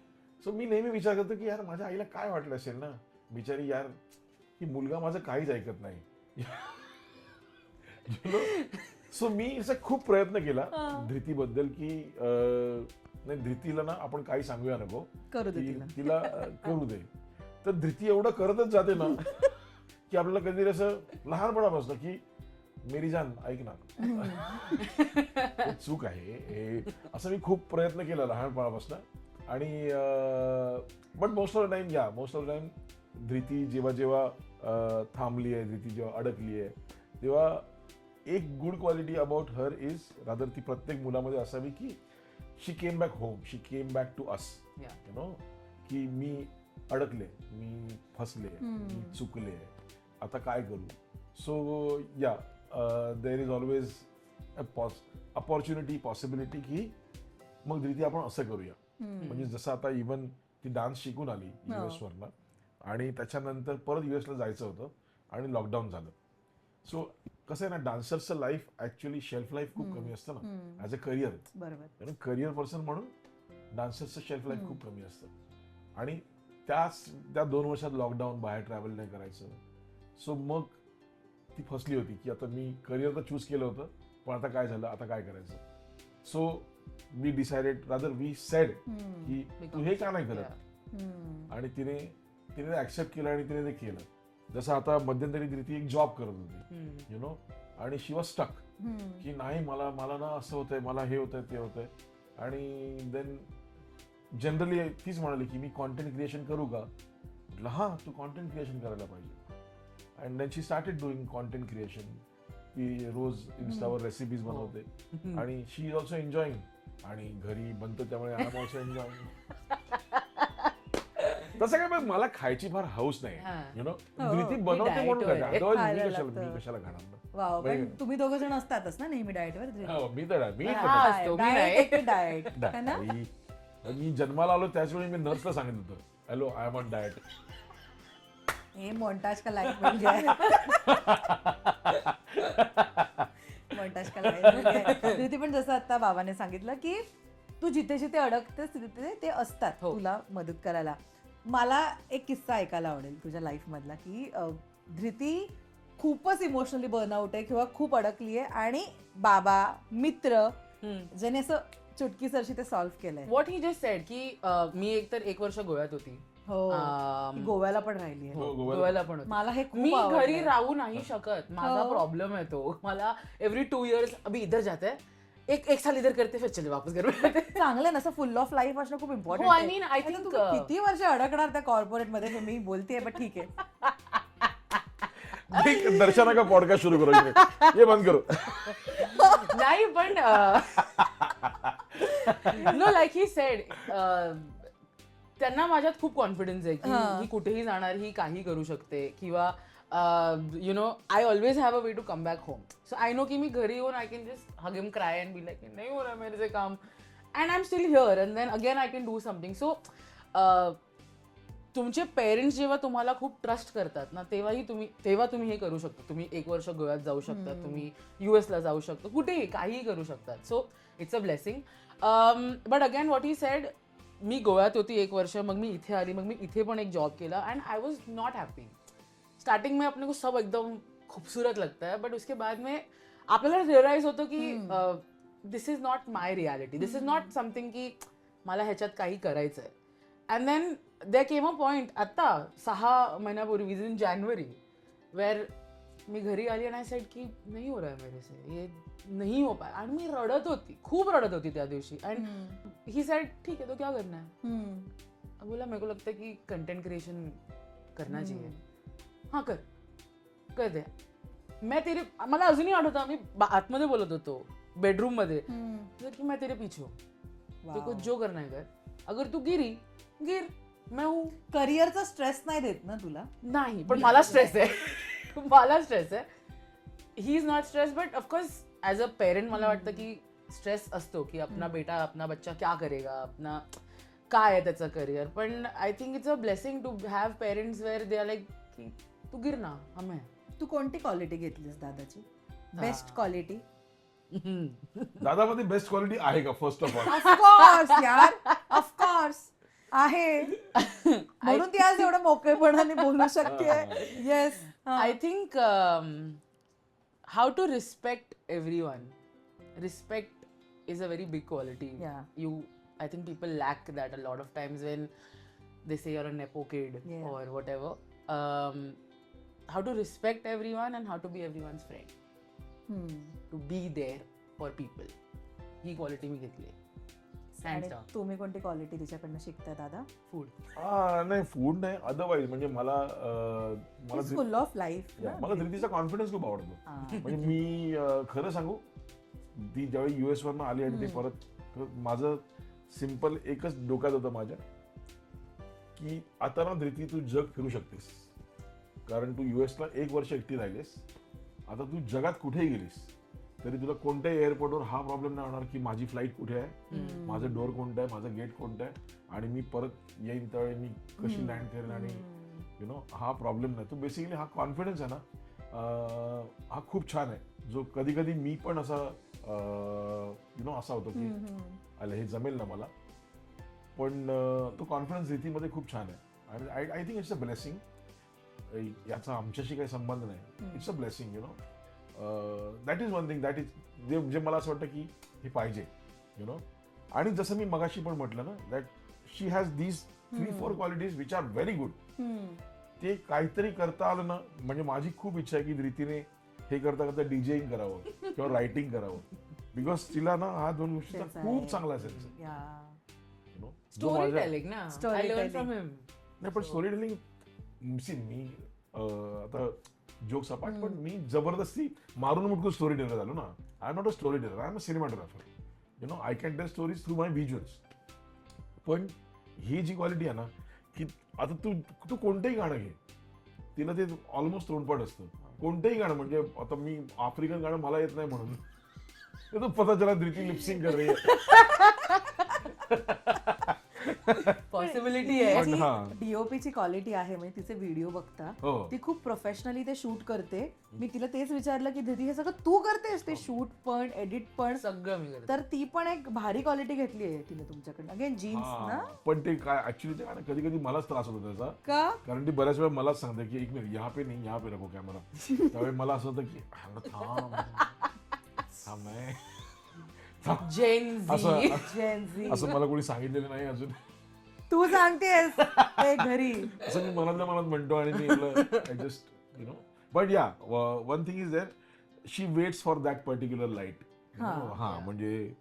सो मी नेहमी विचार करतो की यार माझ्या आईला काय वाटलं असेल ना बिचारी, यार की मुलगा माझं काहीच ऐकत नाही. सो मी असा खूप प्रयत्न केला धृतीबद्दल की नाही धृतीला ना आपण काही सांगूया नको, करू दे तिला. तिला करू दे. तर धृती एवढं करतच जाते ना की आपल्याला कधीतरी असं लहानपणापासून की मेरी जान ऐक ना हे चूक आहे हे, असं मी खूप प्रयत्न केला लहानपणापासून. आणि but most of the time Dhruti जेव्हा थांबली आहे, धृती जेव्हा अडकली आहे, तेव्हा एक good quality about her is rather ती प्रत्येक मुलामध्ये असावी की she came back home, she came back to us, you know. की मी अडकले, मी फसले, मी चुकले, आता काय करू. सो या there is always opportunity possibility की मग धृती आपण असं करूया. म्हणजे जसं आता इव्हन ती डान्स शिकून आली US वरनं आणि त्याच्यानंतर परत US ला जायचं होतं आणि लॉकडाऊन झालं. सो कसं आहे ना डान्सर्सचं लाईफ ऍक्च्युअली शेल्फ लाईफ खूप कमी असतं ना ऍज अ करिअर. बरोबर. करिअर पर्सन म्हणून डान्सर्सचं शेल्फ लाईफ खूप कमी असतं. आणि त्या 2 वर्षात लॉकडाऊन, बाहेर ट्रॅव्हल नाही करायचं. सो मग ती फसली होती की आता मी करिअर तर चूज केलं होतं पण आता काय झालं, आता काय करायचं. So we decided rather we said की तू हे का नाही करत. आणि तिने ऍक्सेप्ट केलं आणि तिने ते केलं. जसं आता मध्यंतरी धृती एक जॉब करत होती, यु नो, आणि शी वॉज स्टक की नाही मला ना असं होतंय, मला हे होतंय ते होतंय. आणि देन जनरली तीच म्हणाली की मी कॉन्टेंट क्रिएशन करू का. म्हटलं हा तू कॉन्टेंट क्रिएशन करायला पाहिजे. And then she started doing content creation. ती रोज इन्स्टावर रेसिपीज बनवते आणि शी इज ऑल्सो एन्जॉईंग. आणि घरी बनतो त्यामुळे आय एम ऑल्सो एन्जॉईंग. तसं काय मला खायची फार हौस नाही, यु नो. धृती बनवते म्हणून काय, अदरवाईज मी कशाला खाणार. वाव, पण तुम्ही दोघं जण असतातच ना नेहमी डाएटवर. मी जन्माला आलो त्याचवेळी मी नर्सला सांगितलं होतं hello I am on diet. हे मोन्टाज का लाईफ म्हणजे मोन्टाज का लाईफ म्हणजे धृती पण जसं आता बाबाने सांगितलं की तू जिथे जिथे अडकतेस तिथे ते असतात तुला मदत करायला. मला एक किस्सा ऐकायला आवडेल तुझ्या लाईफ मधला की धृती खूपच इमोशनली बर्नआउट आहे किंवा खूप अडकली आहे आणि बाबा मित्र ज्याने असं चुटकीसरशी ते सॉल्व्ह केलंय. व्हॉट ही जस्ट सेड की मी एकतर 1 वर्ष गोव्यात होती. हो, गोव्याला पण राहिली आहे. गोव्याला पण होती. मला हे मी घरी राहू नाही शकत, माझा प्रॉब्लेम आहे तो. मला एव्हरी 2 years अभी इधर जाते हैं, एक साल इधर करते फिर चले वापस घर में. चांगलं ना, असं फुल ऑफ लाईफ असणं खूप important. I mean I think किती वर्ष अडकणार त्या कॉर्पोरेट मध्ये हे मी बोलतेय, पण ठीक आहे. दर्शना का पॉडकास्ट सुरू करू, ये बंद करू. नाही पण नो लाईक ही सेड त्यांना माझ्यात खूप कॉन्फिडन्स आहे की ही कुठेही जाणार, ही काही करू शकते किंवा you know I always have a way to come back home. So I know की मी घरी येऊन I can just hug him, cry and be like नाही हो रहा मेरे से काम, and I am still here and then again I can do something. So तुमचे पेरेंट्स जेव्हा तुम्हाला खूप ट्रस्ट करतात ना, तेव्हा तुम्ही हे करू शकता. तुम्ही 1 वर्ष गोव्यात जाऊ शकता, तुम्ही US ला जाऊ शकता, कुठेही काहीही करू शकतात. So it's a blessing. But again what he said, मी गोव्यात होती 1 वर्ष, मग मी इथे आली, मग मी इथे पण एक जॉब केला and I was not happy. Starting में अपने को सब एकदम खूबसूरत लगता है, बट उसके बाद में आपल्याला रिअलाइज होतं की this is not my reality, this is not something की मला ह्याच्यात काही करायचं आहे. And then there came a point आता 6 महिन्यापूर्वी इन जानेवारी वेर मी घरी आली आणि आय सेड की नहीं हो रहा है मेरे से, ये नहीं हो पाया. आणि मी रडत होती, खूप रडत होती त्या दिवशी. अँड ही सेड ठीक है तो क्या करना है. बोला मेरे को लगता है कि कंटेंट क्रिएशन करना चाहिए. हाँ कर दे. मला अजूनही आठवतं, आम्ही आतमध्ये बोलत होतो बेडरूम मध्ये की मैं तेरे पीछे हूँ, तेरे को जो करना है कर, अगर तू गिर मैं हूँ. करिअरचा स्ट्रेस नाही देत ना तुला? नाही, पण मला स्ट्रेस आहे. मला स्ट्रेस आहे. He is not stress, but of course as a parent मला वाटतं की स्ट्रेस असतो की अपना बेटा अपना बच्चा क्या करेगा, अपना काय आहे त्याचं करिअर. पण I think it's a blessing to have parents where they are like की तू गिर ना, हमें. तू कोणती क्वालिटी घेतलीस दादाची? Best quality? दादामध्ये बेस्ट क्वालिटी आहे का फर्स्ट ऑफ ऑल? ऑफकोर्स यार, ऑफकोर्स आहे. म्हणून ती आज एवढं मोकळेपणाने बोलू शकते. Yes. I think how to respect everyone. Respect is a very big quality. Yeah. I think people lack that a lot of times when they say you're a nepo kid or whatever. How to respect everyone and how to be everyone's friend. To be there for people. He quality मी घेतली. आणि तुम्ही कोणती quality तिच्याकडनं शिकताय दादा? Food. नाही food नाही, otherwise म्हणजे मला फुल of life. मला धृतीचा कॉन्फिडन्स खूप आवडतो. म्हणजे मी खरं सांगू, ती ज्यावेळी US वरनं आली आणि ते परत, माझं सिम्पल एकच डोक्यात होतं माझ्या की आता ना धृती तू जग फिरू शकतेस, कारण तू US ला 1 वर्ष एकटी राहिलीस. आता तू जगात कुठेही गेलीस तरी तुला कोणत्याही एअरपोर्टवर हा प्रॉब्लेम नाही होणार की माझी फ्लाईट कुठे आहे, माझं डोअर कोणतं आहे, माझं गेट कोणतं आहे आणि मी परत येईन त्यावेळी मी कशी लँड करेन, आणि यु नो हा प्रॉब्लेम नाही. तो बेसिकली हा कॉन्फिडन्स आहे ना, हा खूप छान आहे, जो कधी कधी मी पण असा यु नो असा होतो की अरे हे जमेल ना मला, पण तो कॉन्फिडन्स रीतीमध्ये खूप छान आहे. आणि I think it's a blessing. याचा आमच्याशी काही संबंध नाही, it's a blessing, you know. That is one thing, that is जे मला असं वाटतं की हे पाहिजे, यु नो. आणि जसं मी मगाशी पण म्हटलं ना, that she has these 3-4 qualities which are very good. ते काहीतरी करता आलं ना, म्हणजे माझी खूप इच्छा आहे की धृतीने हे करता करता डीजेइंग करावं किंवा रायटिंग करावं, बिकॉज तिला ना हा 2 गोष्टीचा खूप चांगला सेन्स आहे, यु नो. स्टोरी टेलिंग ना, I learned from him. नाही पण स्टोरी टेलिंग मी आता जोक्स अपार्ट, पण मी जबरदस्ती मारून मुटकून स्टोरी टेलर झालो ना. I am not a story teller, I am a cinematographer, you know. I can tell stories through my visuals. पण ही जी क्वालिटी आहे ना, की आता तू कोणतंही गाणं घे, तिला ते ऑलमोस्ट तोंडपाठ असतं. कोणतंही गाणं, म्हणजे आता मी आफ्रिकन गाणं मला येत नाही म्हणून तो पता चला धृती लिपसिंग कर रही है. पॉसिबिलिटी आहे. डीओपीची क्वालिटी आहे, म्हणजे तिचे व्हिडिओ बघता ती खूप प्रोफेशनली ते शूट करते. मी तिला तेच विचारलं की दीदी हे सगळं तू करतेस, ते शूट पण एडिट पण सगळं मी करते. तर ती पण एक भारी क्वालिटी घेतली आहे तिने तुमच्याकडनं. अगेन जीन्स ना. पण ते काय ऍक्च्युली ते कधी कधी मलाच त्रास होतो त्याचा, का? कारण ती बऱ्याच वेळा मलाच सांगते की एक मिनिट यहाँ पे नहीं, यहाँ पे नको कॅमेरा. त्यावेळी मला असं होतं की असं मला कोणी सांगितलेलं नाही अजून. तू सांगतेस ते घरी, असं मी मनातल्या मनात म्हणतो आणि मी just you know. But yeah one thing is that she waits for that particular light. हा म्हणजे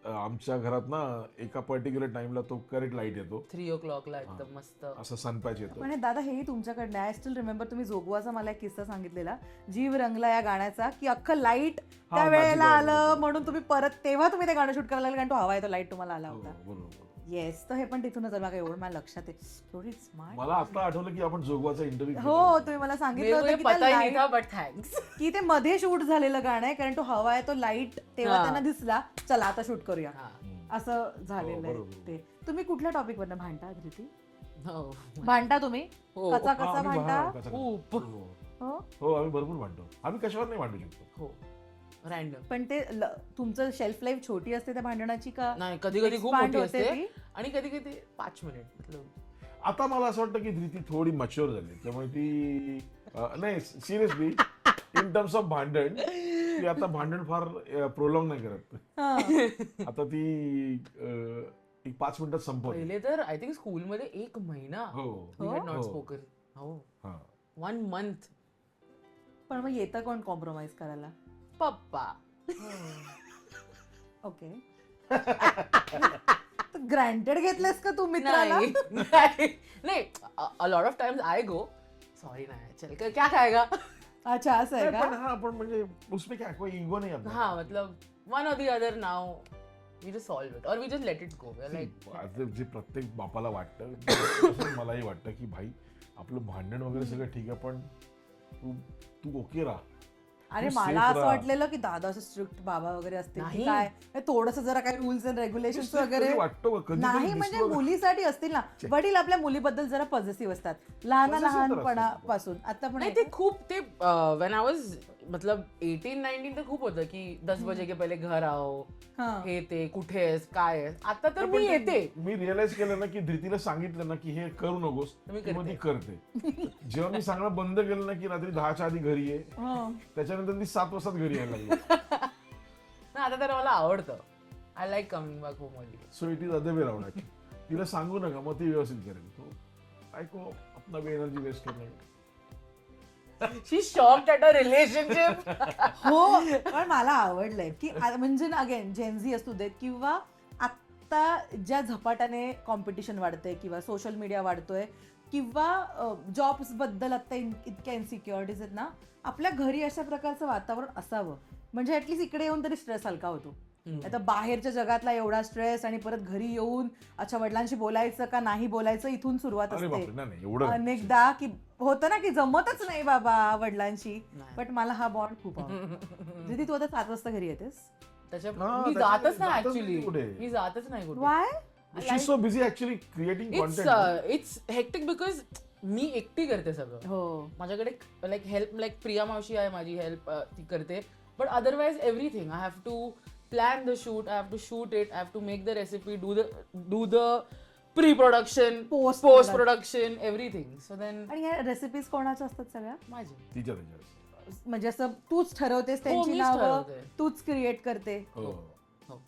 आमच्या घरात ना एका पर्टिक्युलर टाइमला तो करेक्ट लाईट येतो, 3 o'clock ला एकदम मस्त. असं सनपॅच येतो. पण हे दादा हेही तुमच्याकडनं आय स्टील रिमेंबर तुम्ही जोगवाचा मला एक किस्सा सांगितलेला जीव रंगला या गाण्याचा की अख्खं लाईट त्या वेळेला आलं म्हणून तुम्ही परत तेव्हा तुम्ही ते गाणं शूट करायला लागले कारण तो हवा आहे तो लाईट तुम्हाला आला हो, होता. बरोबर. येस तर हे पण तिथूनच आलं. एवढं मला लक्षात आहे. थोडी स्मार्ट. मला आता आठवलं की आपण जोगवाचा इंटरव्ह्यू हो तुम्ही मला सांगितलं होतं की त्या पता ही light- नहीं था बट थँक्स. की ते मध्ये शूट झालेलं गाणं आहे कारण तो हवा आहे तो लाईट तेव्हा हा. त्यांना दिसला चला आता शूट करूया हा. असं झालेलं आहे बरोबर. ते. तुम्ही कुठल्या टॉपिक वरनं भांडता धृती? हो. भांडता तुम्ही हो. कसा कसा भांडता? खूप. हो हो आम्ही भरपूर भांडतो. आम्ही कशावर नाही भांडू शकतो. हो. रॅन्डम. पण ते तुमचं शेल्फ लाईफ छोटी असते त्या भांडणाची का नाही, कधी कधी खूप expand मोठी होते असते ती? आणि कधी कधी 5 मिनिट मतलब. आता मला असं वाटतं की धृती थोडी मच्युअर झाली त्यामुळे ती नाही सिरियसली इन टर्म्स ऑफ भांडण ती आता भांडण फार प्रोलॉंग नाही करत. हा. आता ती एक 5 मिनिटात संपवते. पहिले तर आय थिंक स्कूलमध्ये 1 महिना हो वी हॅड नॉट हो. स्पोकन. हो. हा 1 month. पण मग येतं कोण कॉम्प्रोमाइज करायला? पप्पा. ओके. ग्रँटेड घेतलंस का तू मित्राला? नहीं, a lot of times I go, sorry ना चल कर क्या खाएगा. अच्छा असं आहे नाही, पण का? हा आपण म्हणजे उसमें क्या कोई इगो नहीं अपना. हाँ मतलब one or the other now we just solve it or we just let it go. We're like आता जे प्रत्येक बापाला वाटतं तसंच मलाही वाटतं की भाई आपलं भांडण वगैरे सगळं ठीक आहे पण तू तू ओके राहा. अरे तू मला safe असं राहा. वाटलेलं की दादा असं स्ट्रिक्ट बाबा वगैरे असतील की नाही. काय थोडस जरा काही रुल्स अँड रेग्युलेशन Strict वगैरे कधी वाटतो का? कधी नाही तरी म्हणजे दिसलं का? मुलीसाठी असतील ना. वडील आपल्या मुलीबद्दल जरा पॉझिटिव्ह असतात लहान Possessive तर लहानपणापासून. आता पण नहीं आहे. ते खूप ते when I was मतलब 18-19 तर खूप होतं की 10 बजे के पहिले घर आओ, हा. हे ते कुठे आहेस काय आहेस. आता तर पण मी ते येते. मी रिअलाइज केलं ना की धृतीला सांगितलं ना की हे करू नकोस मी की मग ती करते. जेव्हा मी सांगणं बंद केलं ना की रात्री 10च्या आधी घरी ये हा. त्याच्यानंतर ती 7 वाजताच घरी यायला लागली. ना आता तर मला आवडतं. I like coming back home only. So it is other way round. तिला सांगू नका मग ती व्यवस्थित करेल. तो ऐको अपना भी एनर्जी वेस्ट करणे. शी शॉक्ड ॲट अ रिलेशनशिप. हो पण मला आवडलंय की म्हणजे अगेन जेनझी असू देत किंवा आत्ता ज्या झपाट्याने कॉम्पिटिशन वाढतंय किंवा सोशल मीडिया वाढतोय किंवा जॉब्स बद्दल आता इतक्या इन्सिक्युरिटीज आहेत ना आपल्या घरी अशा प्रकारचं वातावरण असावं म्हणजे ऍटलीस्ट इकडे येऊन तरी स्ट्रेस हलका होतो. आता बाहेरच्या जगातला एवढा स्ट्रेस आणि परत घरी येऊन अच्छा वडिलांशी बोलायचं का नाही बोलायचं इथून सुरुवात अरे असते बापरे नाही एवढं अनेकदा की होतं ना की जमतच नाही बाबा वडिलांशी. नाही. बट मला हा बॉन्ड खूप आवडतो. दीदी तू आता 7 वाजता घरी येतेस त्याच्या हा, मी त्याच्या- जातच नाही जातच ऍक्च्युली. नाही कुठे. मी जातच नाही कुठे. Why? She is so busy actually creating it's hectic because मी एकटी करते सगळं. हो माझ्याकडे लाईक हेल्प लाईक प्रिया मावशी आहे माझी हेल्प ती करते. But otherwise everything I have to plan the shoot, I have to shoot it, I have to make the recipe, do the pre production, Post post production, everything. So then आणि ह्या recipes कोणाच्या असतात सगळ्या माझी. तिच्या म्हणजे असं तूच ठरवतेस त्यांची मीच नावं ठरवते. तूच क्रिएट करते. हो हो.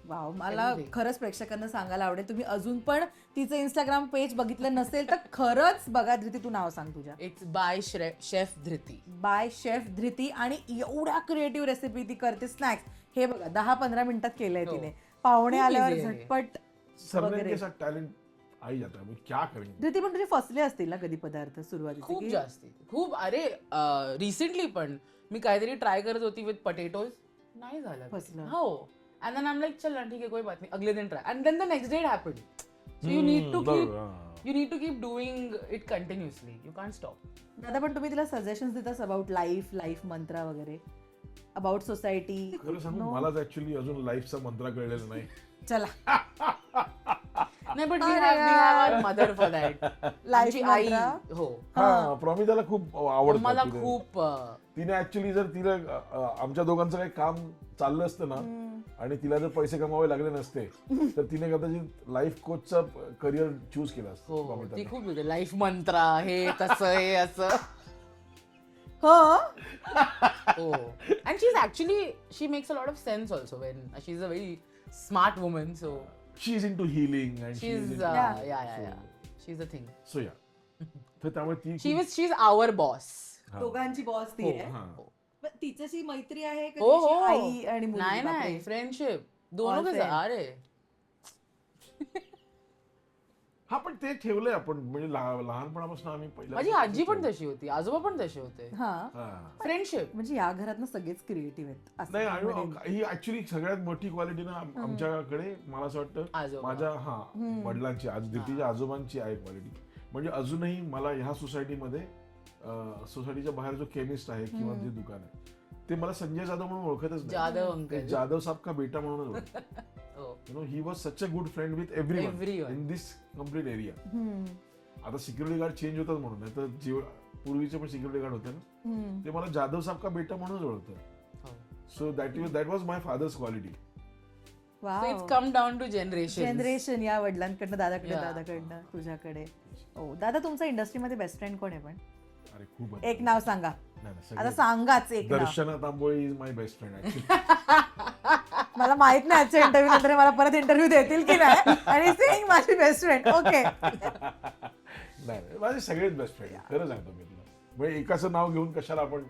वाव मला Everything. खरंच प्रेक्षकांना सांगायला आवडेल तुम्ही अजून पण तिचं इंस्टाग्राम पेज बघितलं नसेल तर खरंच बघा. धृती तू नाव सांग तुझ्या. It's by chef Dhruti. By chef Dhruti. आणि एवढ्या क्रिएटिव्ह रेसिपी ती करते. स्नॅक्स हे बघा 10-15 मिनिटात केलंय हो. तिने. पाहुणे खूप आल्यावर easy आहे. झटपट सरने वगैरे. के साथ टैलेंट आ ही जाता है मैं क्या करेंगे. धृती पण तुझे फसले असतील ना कधी पदार्थ सुरुवातीचे खूप की? जास्ती खूप. अरे रिसेंटली पण मी काहीतरी ट्राय करत होती विथ पटेटोज नाही झालं. फसलं. हो. And then I am like चल ना ठीक आहे कोई बात नाही अगले दिन try and then the next day it happened. So you need to keep doing it continuously. You can't stop. दादा पण तुम्ही तिला सजेशन्स देतास अबाउट लाईफ मंत्रा वगैरे अबाउट सोसायटी? खरं सांगू मलाच ऍक्च्युली अजून लाईफचा मंत्र कळलेला नाही. चला नाही बट अरे we have mother for that. Life आई. मंत्र? हो. हा प्रॉमिताला खूप आवडतं. मला तिने- खूप तिने ऍक्च्युली जर तिला आमच्या दोघांचं काही काम चाललं असतं ना आणि तिला जर पैसे कमावे लागले नसते तर तिने कदाचित लाईफ कोचचा करिअर चूज केलं असतं हो ती प्रॉमिताने. खूप लाईफ मंत्र हे तसं हे असं. हो Oh, and she makes a lot of sense also when she's a very smart woman. So she is into healing and she's Yeah. she's a thing. So या तर त्यामुळे ती She's our boss. हा. दोघांची boss ती आहे. हा. पण तिच्याशी मैत्री आहे का हो तिची हो. आई आणि मुलगी? नाही बापरे. नाही फ्रेंडशिप. दोनों All के साथ same. अरे हा पण ते ठेवलंय आपण म्हणजे लहानपणापासून आम्ही पहिल्या माझी आजी पण तशी होती, आजोबा पण तसे होते. हा हा. फ्रेंडशिप. म्हणजे या घरात ना सगळेच क्रिएटिव्ह आहेत असं नाही मी आणि म्हणेन. ही ऍक्च्युली सगळ्यात मोठी क्वालिटी ना आमच्याकडे मला असं वाटतं आजोबा. माझ्या वडिलांची दितीच्या आजोबांची आहे क्वालिटी. म्हणजे अजूनही मला ह्या सोसायटीमध्ये सोसायटीच्या बाहेर जो केमिस्ट आहे किंवा जे दुकान आहे ते मला संजय जाधव म्हणून ओळखतच जाधव नाही. अंकल. जाधव साहेब का बेटा म्हणूनच ओळखतात. हो. You know he was such a good friend with everyone Everyone. In this complete area. हम्म, आता सिक्युरिटी गार्ड चेंज होतात म्हणून नाही तर पूर्वीचे पण सिक्युरिटी गार्ड होते ना हम्म. ते मला जाधव साहेब का बेटा म्हणूनच ओळखतात. हो. So that was my father's quality. So it's wow. come down to generations. Generation या वडिलांकडनं दादाकडे, Yeah. दादाकडनं तुझ्याकडे. हो दादा, तुमचा इंडस्ट्रीमध्ये बेस्ट फ्रेंड कोण आहे पण? अरे खूप एक नाव सांगा. नाही, आता सगळे. सांगाच एक नाव. Darshana Tamboli is my best friend actually. मला माहित नाही आजच्या इंटरव्ह्यू नंतर मला परत इंटरव्ह्यू देतील की नाही, आणि सेइंग माझी बेस्ट फ्रेंड. ओके. नाही माझे सगळेच बेस्ट फ्रेंड खरं सांगतो मी तुला. म्हणजे एकाचं नाव घेऊन कशाला आपण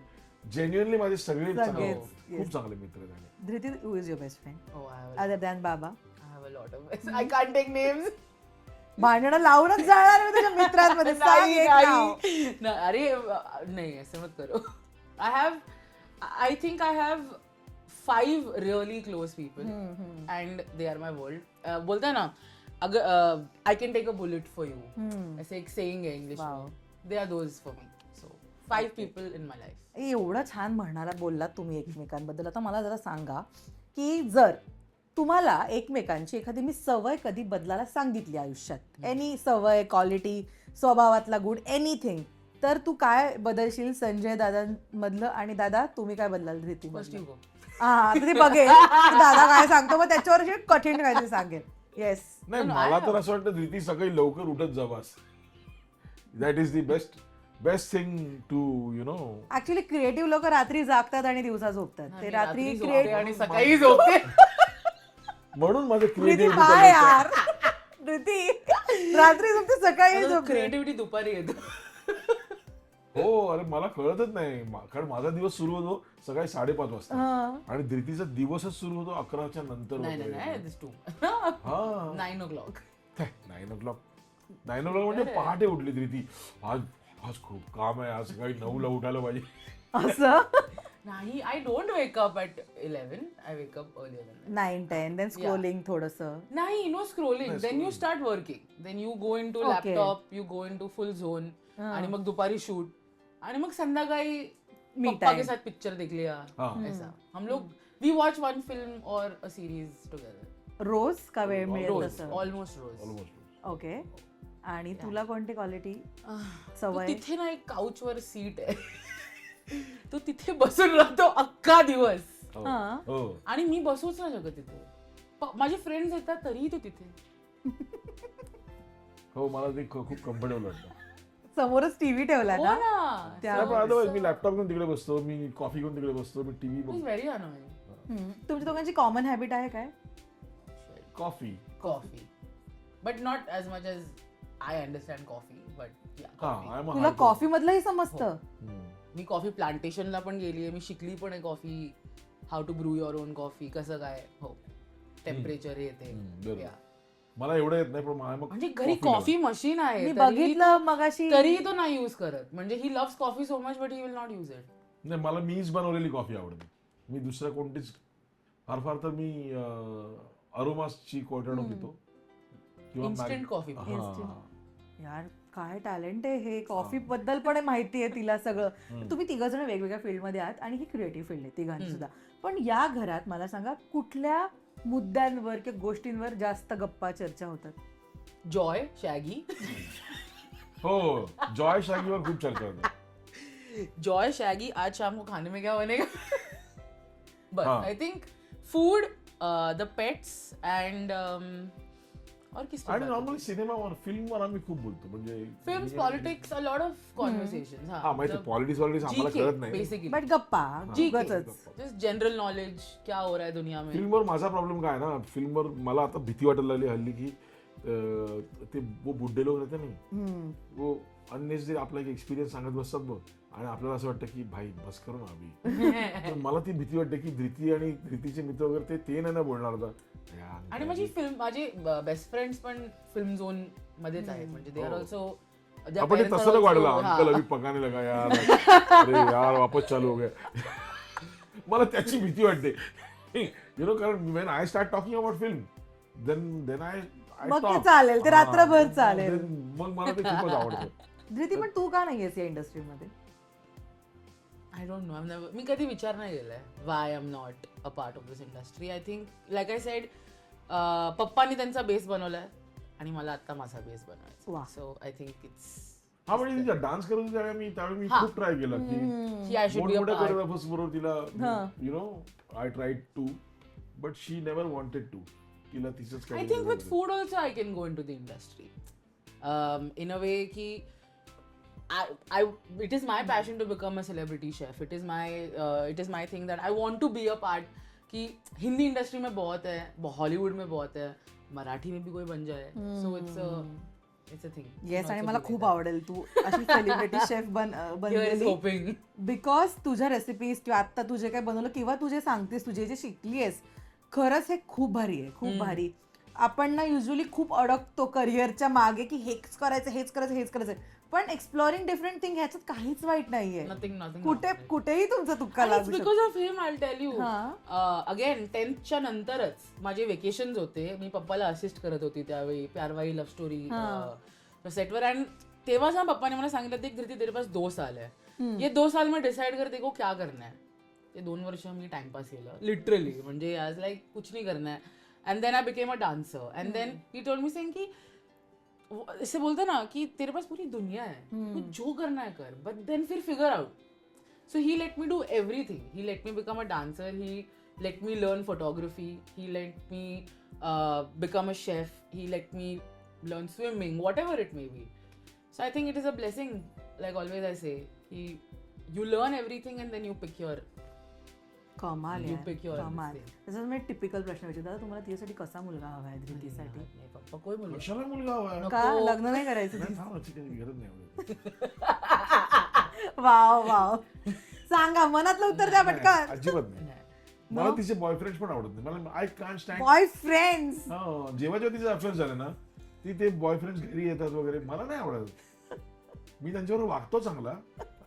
जेन्युअनली माझे सगळेच सगळेच, खूप yes. चांगले मित्र झाले. Dhruti, who is your best friend Oh, other than बाबा? I have a lot of. I can't take names. भांडणं लावूनच जाणार मी तुझ्या मित्रांमध्ये. सांग एक नाव. अरे नहीं ऐसे मत करो. I think I have 5 really close people and they are my world. बोलते हैं ना अगर I can take a bullet for you. ऐसे एक saying है English Wow. में. They are those for me. So 5 people in my life. एवढं छान म्हणणारा बोललात तुम्ही एकमेकांबद्दल. आता मला जरा सांगा की जर तुम्हाला एकमेकांची एखादी मी सवय कधी बदलायला सांगितली आयुष्यात, एनी सवय, क्वालिटी, स्वभावातला गुण, एनिथिंग, तर तू काय बदलशील संजय दादांमधलं, आणि दादा तुम्ही काय बदलाल धृती? First you go. हा, आता ते बघेल की दादा काय सांगतो, मग त्याच्यावर जे कठीण काहीतरी सांगेल. येस. नाही No, मला I तर असं वाटतं धृती सकाळी लवकर उठत जावास. That is the best thing to you know. Actually creative लोक रात्री जागतात आणि दिवसा झोपतात. ते मी रात्री झोपते क्रिएटिव्ह. आणि सकाळी झोपते. म्हणून माझं धृती क्रिएटिव्हिटी काय यार, धृती रात्री झोपते सकाळी झोपते. क्रिएटिव्हिटी दुपारी येतो. हो अरे मला कळतच नाही कारण माझा दिवस सुरू होतो सकाळी 5:30 वाजता हा. आणि धृतीचा दिवसच सुरू होतो 11च्या नंतर नाही वगैरे. नाही this too. हा 9 o'clock. 9 o'clock म्हणजे पहाटे उठली धृती. आज आज खूप काम आहे, आज सकाळी 9ला उठायला पाहिजे. असं नाही, I don't wake up at 11. I wake up earlier than that. 9-10 then scrolling थोडस. नाही, no scrolling. Then you start working. Then you go into Okay. laptop, you go into full zone. आणि मग दुपारी शूट आणि मग संध्याकाळी Me पप्पा के time. साथ पिक्चर देख लिया. हाँ. ऐसा हम लोग we watch one film or a series together. रोज का वेळ मिळेल रोज, तसं? almost रोज. ऑलमोस्ट. ओके. आणि तुला कोणती क्वालिटी, तो सवय? तिथे ना एक काउच वर सीट आहे. तो तिथे बसून राहतो अख्खा दिवस हा. हो आणि मी बसूच नाही शकत तिथे. माझे फ्रेंड्स येतात तरीही तो तिथे. हो मला ते खूप कम्फर्टेबल वाटतं. समोरच टीव्ही ठेवला हो ना. ना. त्या- नाही, पण otherwise मी लॅपटॉप घेऊन तिकडे बसतो, मी कॉफी घेऊन तिकडे बसतो, मी टीव्ही It was बघतो. very annoying. तुमच्या दोघांची कॉमन हॅबिट आहे काय? Coffee. Coffee. But not as much as I understand coffee. But yeah, हा coffee. आय एम तुला कॉफी मधलंही समजतं? मी कॉफी प्लांटेशनला पण गेलीये, मी शिकली पण आहे coffee, how to brew your own coffee, कसं काय, हो टेम्परेचर येते. बरोबर. Yeah. मला एवढं येत नाही पण मग म्हणजे घरी कॉफी मशीन आहे मी तरीही बघितलं मगाशी. तरीही तो नाही युज करत. म्हणजे he loves coffee so much but he will not use it. नाही मला मीच बनवलेली कॉफी आवडते. मी दुसऱ्या कोणतीच फार फार तर मी अरोमासची कोर्टाडो पितो किंवा इन्स्टंट कॉफी. यार काय टॅलेंट आहे हे. कॉफी बद्दल पण माहिती आहे तिला सगळं. तुम्ही तिघ जण वेगवेगळ्या फील्डमध्ये आहात आणि ही क्रिएटिव्ह फील्ड आहे तिघांची सुद्धा. पण या घरात मला सांगा कुठल्या मुद्द्यांवर किंवा गोष्टींवर जास्त गप्पा चर्चा होतात? जॉय शॅगी. हो जॉय शागीवर खूप चर्चा होते. जॉय शैगी आज शाम को खाने में क्या बनेगा. बस हाँ. I think food, the pets end और किस आणि नॉर्मली सिनेमावर फिल्मवर आम्ही खूप बोलतो म्हणजे films, politics, a lot of conversations. हा माहिती पॉलिटिक्स आम्हाला कळत नाही. बेसिकली बट गप्पा उगाचच. जस्ट जनरल नॉलेज क्या हो रहा है दुनिया में. फिल्मवर माझा प्रॉब्लेम काय आहे ना, फिल्मवर मला आता भीती वाटायला लागली हल्ली की ते वो बुड्ढे लोक रहते नाही वो अननेसेसरी आपला एक एक्सपिरियन्स सांगत बसतात बघ आणि आपल्याला असं वाटतं की भाई बस करू ना अभि. तर मला ती भीती वाटते की धृती आणि धृतीचे मित्र वगैरे ते नाही ना बोलणार होता. आणि माझे बेस्ट फ्रेंड्स पण फिल्म झोन मध्येच आहेत, म्हणजे दे आर ऑल्सो. आपण ते तसं वाढला अंकल अभि पकाने लगा यार, अरे यार वापस चालू हो गया. मला त्याची भीती वाटते यु नो, कारण when I start talking about film then I मग ते चालेल, ते रात्रभर चालेल. मग मला ते खूपच आवडतं. धृती, पण तू का नाहीयेस या इंडस्ट्रीमध्ये? आय डोंट नो, मी कधी विचार नाही केलाय Y I am not a part of this industry. I think like I said, पप्पांनी त्यांचा बेस बनवलाय आणि मला आता माझा बेस वा. बनवायचा. सो आय थिंक इट्स हा म्हणजे डान्स करत होती त्यावेळी मी खूप ट्राय केला की आय शुड बी अ मोठमोठ्या पार्ट. कोरिओग्राफर्स बरोबर तिला you know I tried to but she never wanted to. तिला तिचंच I think with food also I can go into the industry. In a way कि it is my passion to become a celebrity chef. It is my thing that I want to be a part. कि Hindi industry में बहुत है, Hollywood में बहुत है, मराठी में भी कोई बन जाए. So it's a thing. Yes, आणि मला खूप आवडेल तू अशी celebrity chef Here is hoping. Because तुझ्या रेसिपीज किंवा आता तू जे काय बनवलं किंवा तू जे सांगतेस, तुझे जे शिकलीयस, खरंच हे खूप भारी आहे, खूप भारी. आपण ना युजली खूप अडकतो करिअरच्या मागे की हेच करायचं, पण एक्सप्लोरिंग डिफरंट थिंग ह्याच्यात काहीच वाईट नाहीये. Nothing. कुठेही तुमचं तुक्का And it's लागू because of him, I'll tell you. हा. अगेन 10th च्या नंतरच माझे वेकेशन होते. मी पप्पाला असिस्ट करत होती त्यावेळी प्यारवाई लव्ह स्टोरी सेटवर. अँड तेव्हा जेव्हा पप्पाने मला सांगितलं देख धृती तेरे पास 2 साल है, ये 2 साल में डिसाइड कर देखो क्या करना है. ते 2 वर्ष मी टाइमपास केलं लिटरली, म्हणजे आज लाईक कुछ नहीं करना है. And then I became a dancer and then he told me saying की इससे बोलते ना कि तेरे पास पूरी दुनिया है, तू जो करना है कर, बट देन फिर figure out. So he let me do everything. He let me become a dancer, he let me learn photography, he let me become a chef, he let me learn swimming, whatever it may be. So I think it is a blessing, like always I say, you learn everything and then you pick your कमाल You pick your कमाल. thing. त्याच्यात मी typical प्रश्न विचारतो, दादा तुम्हाला तिच्यासाठी कसा मुलगा हवा आहे धृतीसाठी? नाही, पप्पा कोई मुलगा. कशाला मुलगा हवा का लग्न नाही करायचं? नाही, थांब ना, चिकन गरज नाही. वाव सांगा, मनातलं उत्तर द्या पटकन. अजिबात नाही. मला तिचे बॉयफ्रेंड पण आवडत नाही. मला आय कांट स्टँड. बॉयफ्रेंड्स जेव्हा तिचे अफेअर झाले ना, ते बॉयफ्रेंड घरी येतात वगैरे, मला नाही आवडत. मी त्यांच्याबरोबर वागतो चांगला.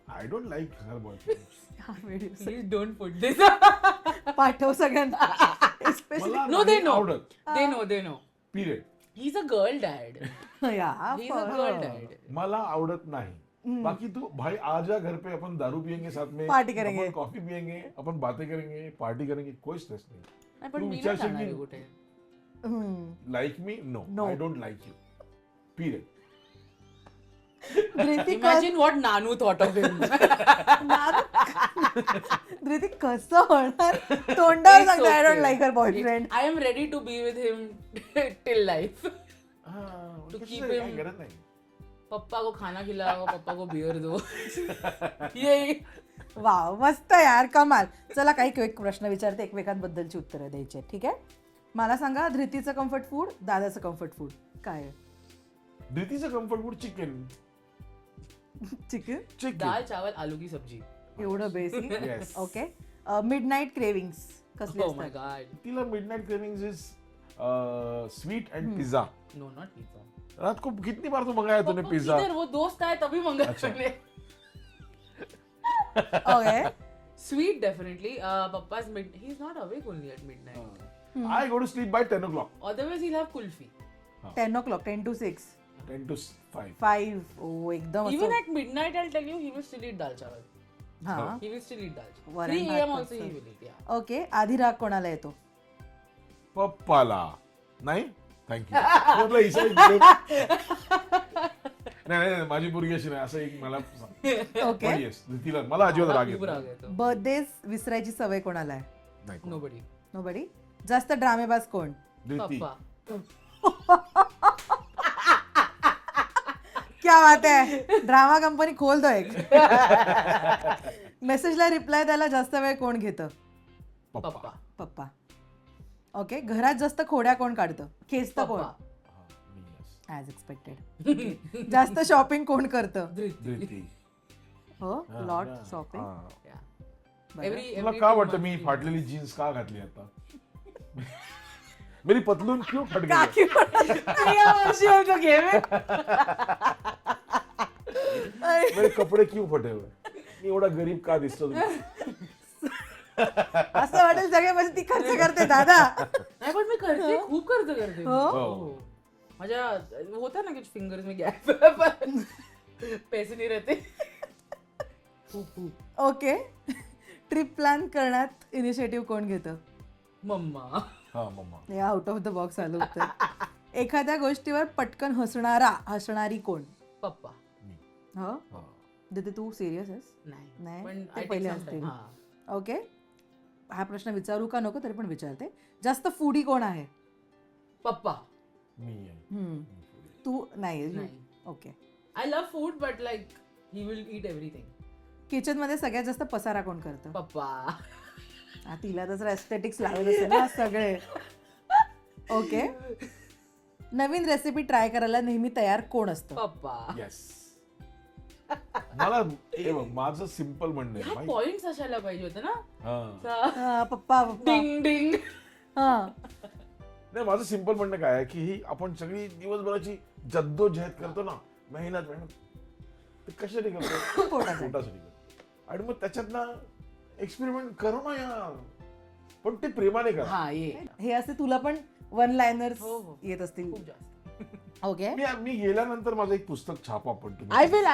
I don't like her boyfriend. Please don't put this. पाठव सगळ्यांना. मला No, they नाही know. आवडत. They know. Period. He's a girl dad. या, He's a girl dad. मला आवडत नाही. बाकी तू भाई आजा घर पे, अपन दारू पियेंगे साथ में, पार्टी करेंगे. अपन कॉफी पियेंगे, अपन बातें करेंगे, पार्टी करेंगे, कोई स्ट्रेस नाही. नाही, पण तू मी नाही विचारशील जाणार की- आहे कुठे. लाईक मी no, No. I don't like you. Period. Dhruti Imagine what Nanu thought of him. Dhruti कसं होणार? तोंडावर सांगतो I don't like her boyfriend. I am ready to be with him till life. To keep him- गरज नाही. पप्पा को खाना खिलाओ, पप्पा को बियर दो. ये वाव, मस्त यार, कमाल. चला काही क्विक प्रश्न विचारते, एकमेकांबद्दलची उत्तरं द्यायची, ठीक आहे? मला सांगा, धृतीचं कम्फर्ट फूड, दादाचं कम्फर्ट फूड काय आहे? धृतीचं कम्फर्ट फूड चिकन. चिकन. दाल चावल आलू की सब्जी. एवढं basic. Yes. Okay. Midnight cravings कसले Oh my असतात? god. तिला midnight cravings is sweet end pizza. No, not pizza. रात को कितनी बार तो मंगाया तूने पप्पा पिज्जा? किधर? वो दोस्त आए तभी मंगा अच्छा. मैंने. Okay. Sweet definitely. Papa's he's not awake only at midnight. I go to sleep by 10 o'clock. Otherwise he'll have kulfi. 10 o'clock, 10 to 6. 10 to 5. 5. ओ एकदम Even असं. at midnight, I'll tell you, he will still eat dal chawal. हा. He will still eat dal chawal. वरण 3 भात a.m. also he असं. will eat. Yeah. Okay. आधी राग कोणाला येतो? पप्पाला. नाही? थँक्यू. म्हटलं हिचा एक joke. नाही, माझी पोरगी अशी नाही, असं एक मला सांग. ओके. पण yes, तिला मला अजिबात राग येत खूप राग नाही. येतो. बर्थडेज विसरायची सवय कोणाला आहे? नाही. Nobody. नोबडी. जास्त ड्रामेबाज कोण? धृती. Papa. क्या बात आहे, ड्रामा कंपनी खोल दो एक. मेसेजला रिप्लाय द्यायला जास्त वेळ कोण घेतं? पप्पा. पप्पा. ओके. घरात जास्त खोड्या कोण काढतं? खेचतं कोण? Papa. मी. As expected. जास्त शॉपिंग कोण करतं? धृती. हो, लॉट शॉपिंग. तुला का वाटतं मी फाटलेली जीन्स का घातली आता? मेरी पतलून क्यों फट गई? काकी मेरे कपडे क्यों फटे हुए? मी एवढा गरीब का दिसतो तुम्ही? असं वाटेल सगळे म्हणजे ती खर्च करते दादा. नाही पण मी करते, खूप खर्च करते. हो? हो. माझ्या होता ना की फिंगर्स में गॅप पैसे नाही रहते. खूप. ओके. ट्रिप प्लॅन करण्यात इनिशिएटिव्ह कोण घेतं? मम्मा. हा मम्मा. हे आउट ऑफ द बॉक्स आलं होतं. एखाद्या गोष्टीवर पटकन हसणारी कोण? पप्पा. हो, हा. दिदी तू सिरियस आहेस? नाही नाही, पण ते I take पहिले some असतील. time. हा. ओके. हा प्रश्न विचारू का नको तरी पण विचारते. जास्त फूडी कोण आहे? पप्पा. मी आहे. तू नाही. नाही. Okay. I love food but like he will eat everything. Kitchen मध्ये सगळ्यात जास्त पसारा कोण करतं? पप्पा. हा, तिला तर एस्थेटिक्स लागत असेल ना सगळे. ओके. नवीन रेसिपी ट्राय करायला नेहमी तयार कोण असतं? पप्पा. येस. मला हे बघ, माझं सिम्पल म्हणणं आहे ह्या भाई. पॉइंट्स असायला पाहिजे होते ना. हा. हा, पप्पा. डिंग डिंग. हा. नाही, माझं सिम्पल म्हणणं काय आहे की ही आपण सगळी दिवसभराची जद्दोजहद करतो ना, मेहनत ते कशासाठी करतो? पोटासाठी. पोटासाठी करतो. आणि मग त्याच्यात ना एक्सपेरिमेंट करू ना यार, पण ते प्रेमाने करा. हा ये हे असे तुला पण वन लायनर्स हो, हो. येत असतील. खूप जास्त. ओके. मी गेल्यानंतर माझं एक पुस्तक छापा पण I will.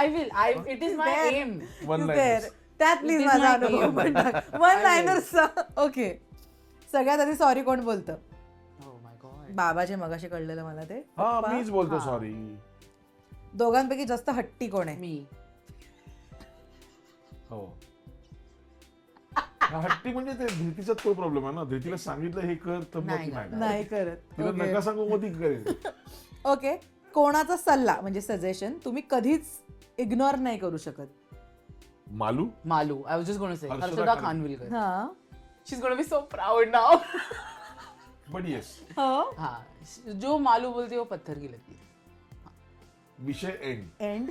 It is my There. aim. One त्यात प्लीज It is माझा my अनुभव aim. पण टाक. One liners. ओके. सगळ्यात आधी सॉरी कोण बोलतं? Oh my god. बाबाचे मगाशी कळलेलं मला ते. हा पप्पा. मीच बोलतो हा. सॉरी. दोघांपैकी जास्त हट्टी कोण आहे? मी. हो. हट्टी म्हणजे ते धृतीचा तो प्रॉब्लेम आहे ना, धृतीला सांगितलं हे कर तर मग नाही, ती नाही नाही करत. तिला ओके. नका सांगू मग ती करेल. ओके. कोणाचा सल्ला म्हणजे सजेशन तुम्ही कधीच इग्नोर नाही करू शकत? Malu. Malu. I was just going to say. Harshada Harshada Khan. Khanvilkar. हा. She's going to be so proud now. But yes, हो. हाँ जो मालू बोलती है वो पत्थर की लगती है. विषय एंड. एंड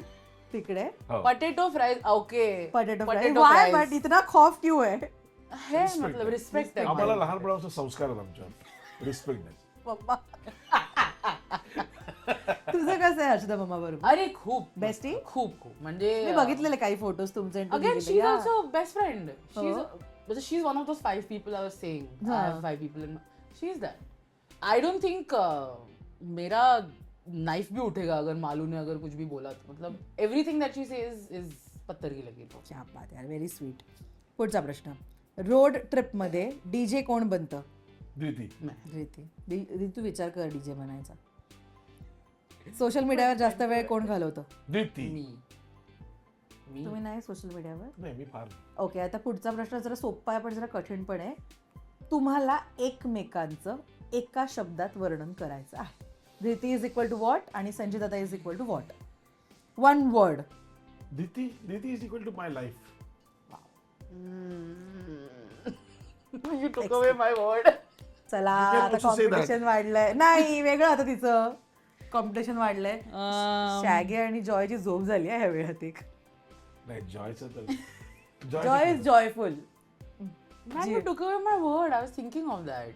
तिकडे potato fries. Okay. Potato fry. Potato why fries. But इतना खौफ क्यों है? है मतलब रिस्पेक्ट है. आम्हाला लहानपणापासून संस्कार आहेत आमच्यावर, रिस्पेक्ट नाही. मम्मा. तुझं कसं आहे हर्षदा मम्मा बरोबर? अरे खूप Bestie? खूप खूप म्हणजे मी बघितलेले काही फोटोज तुमचे and तुम्ही अगेन शी गेलेले. Is also best friend. She Oh. Is she is one of those 5 people I was saying. I हाँ. have 5 people in she is that. I don't think मेरा नाइफ भी उठेगा अगर मालू ने अगर कुछ भी बोला तो मतलब everything that she says is पत्थर की लगी. क्या बात यार, व्हेरी स्वीट. पुढचा प्रश्न. रोड ट्रिप मध्ये डीजे कोण बनतं? धृती. ऋतू विचार कर डीजे बनायचा. सोशल मीडियावर जास्त वेळ कोण घालवतं? धृती. मी तुम्ही नाही सोशल मीडियावर? नाही, मी फार. ओके. आता पुढचा प्रश्न जरा सोपा आहे पण जरा कठीण पण आहे. तुम्हाला एकमेकांचं एका शब्दात वर्णन करायचं आहे. Dhruti is equal to what आणि Sanjita is equal to what? One word. Dhruti is equal to my life. you took away my word. चला You can आता also say that. कॉम्पिटिशन वाढलंय. नाही वेगळं आता तिचं कॉम्पिटिशन वाढलंय. शॅगे आणि जॉयची झोप झाली आहे ह्या वेळात एक. नाही, जॉयचं तर Joy is joyful. Man, you took away my word. I was thinking of that.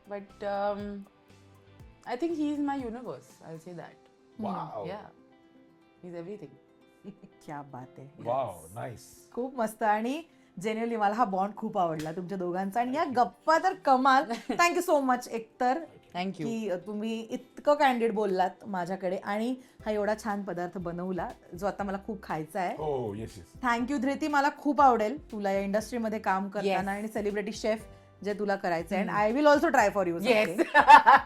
But I think he is my universe. I'll say that. Wow. Yeah. He's everything. क्या बात आहे. Wow, nice. खूप मस्त. आणि जेन्युअली मला हा bond खूप आवडला तुमच्या दोघांचा आणि या गप्पा तर कमाल. थँक्यू सो मच एकतर Thank you. की तुम्ही इतकं कॅन्डिड बोललात माझ्याकडे आणि हा एवढा छान पदार्थ बनवला जो आता मला खूप खायचा आहे. हो, येस येस. थँक्यू धृती. मला खूप आवडेल तुला या इंडस्ट्रीमध्ये काम करताना Yes. आणि सेलिब्रिटी शेफ जे तुला करायचं आहे. I will also try for you. Yes.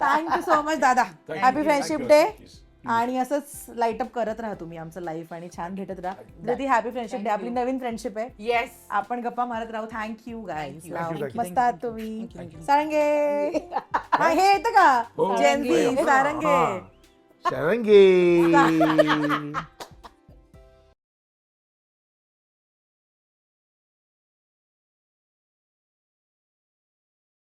Thank you so much दादा. Thank happy you. Friendship Thank day. you. आणि असंच लाईट अप करत राहा तुम्ही आमचं लाईफ आणि छान भेटत राहा. धृती हॅपी फ्रेंडशिप डे. आपली नवीन फ्रेंडशिप आहे. Yes. आपण गप्पा मारत राहू. Thank you guys. you. Thank you. मस्त आहात तुम्ही. Thank you. सारंगे. हा, हे येतं का? हो. जेन्झी सारंगे. सारंगे.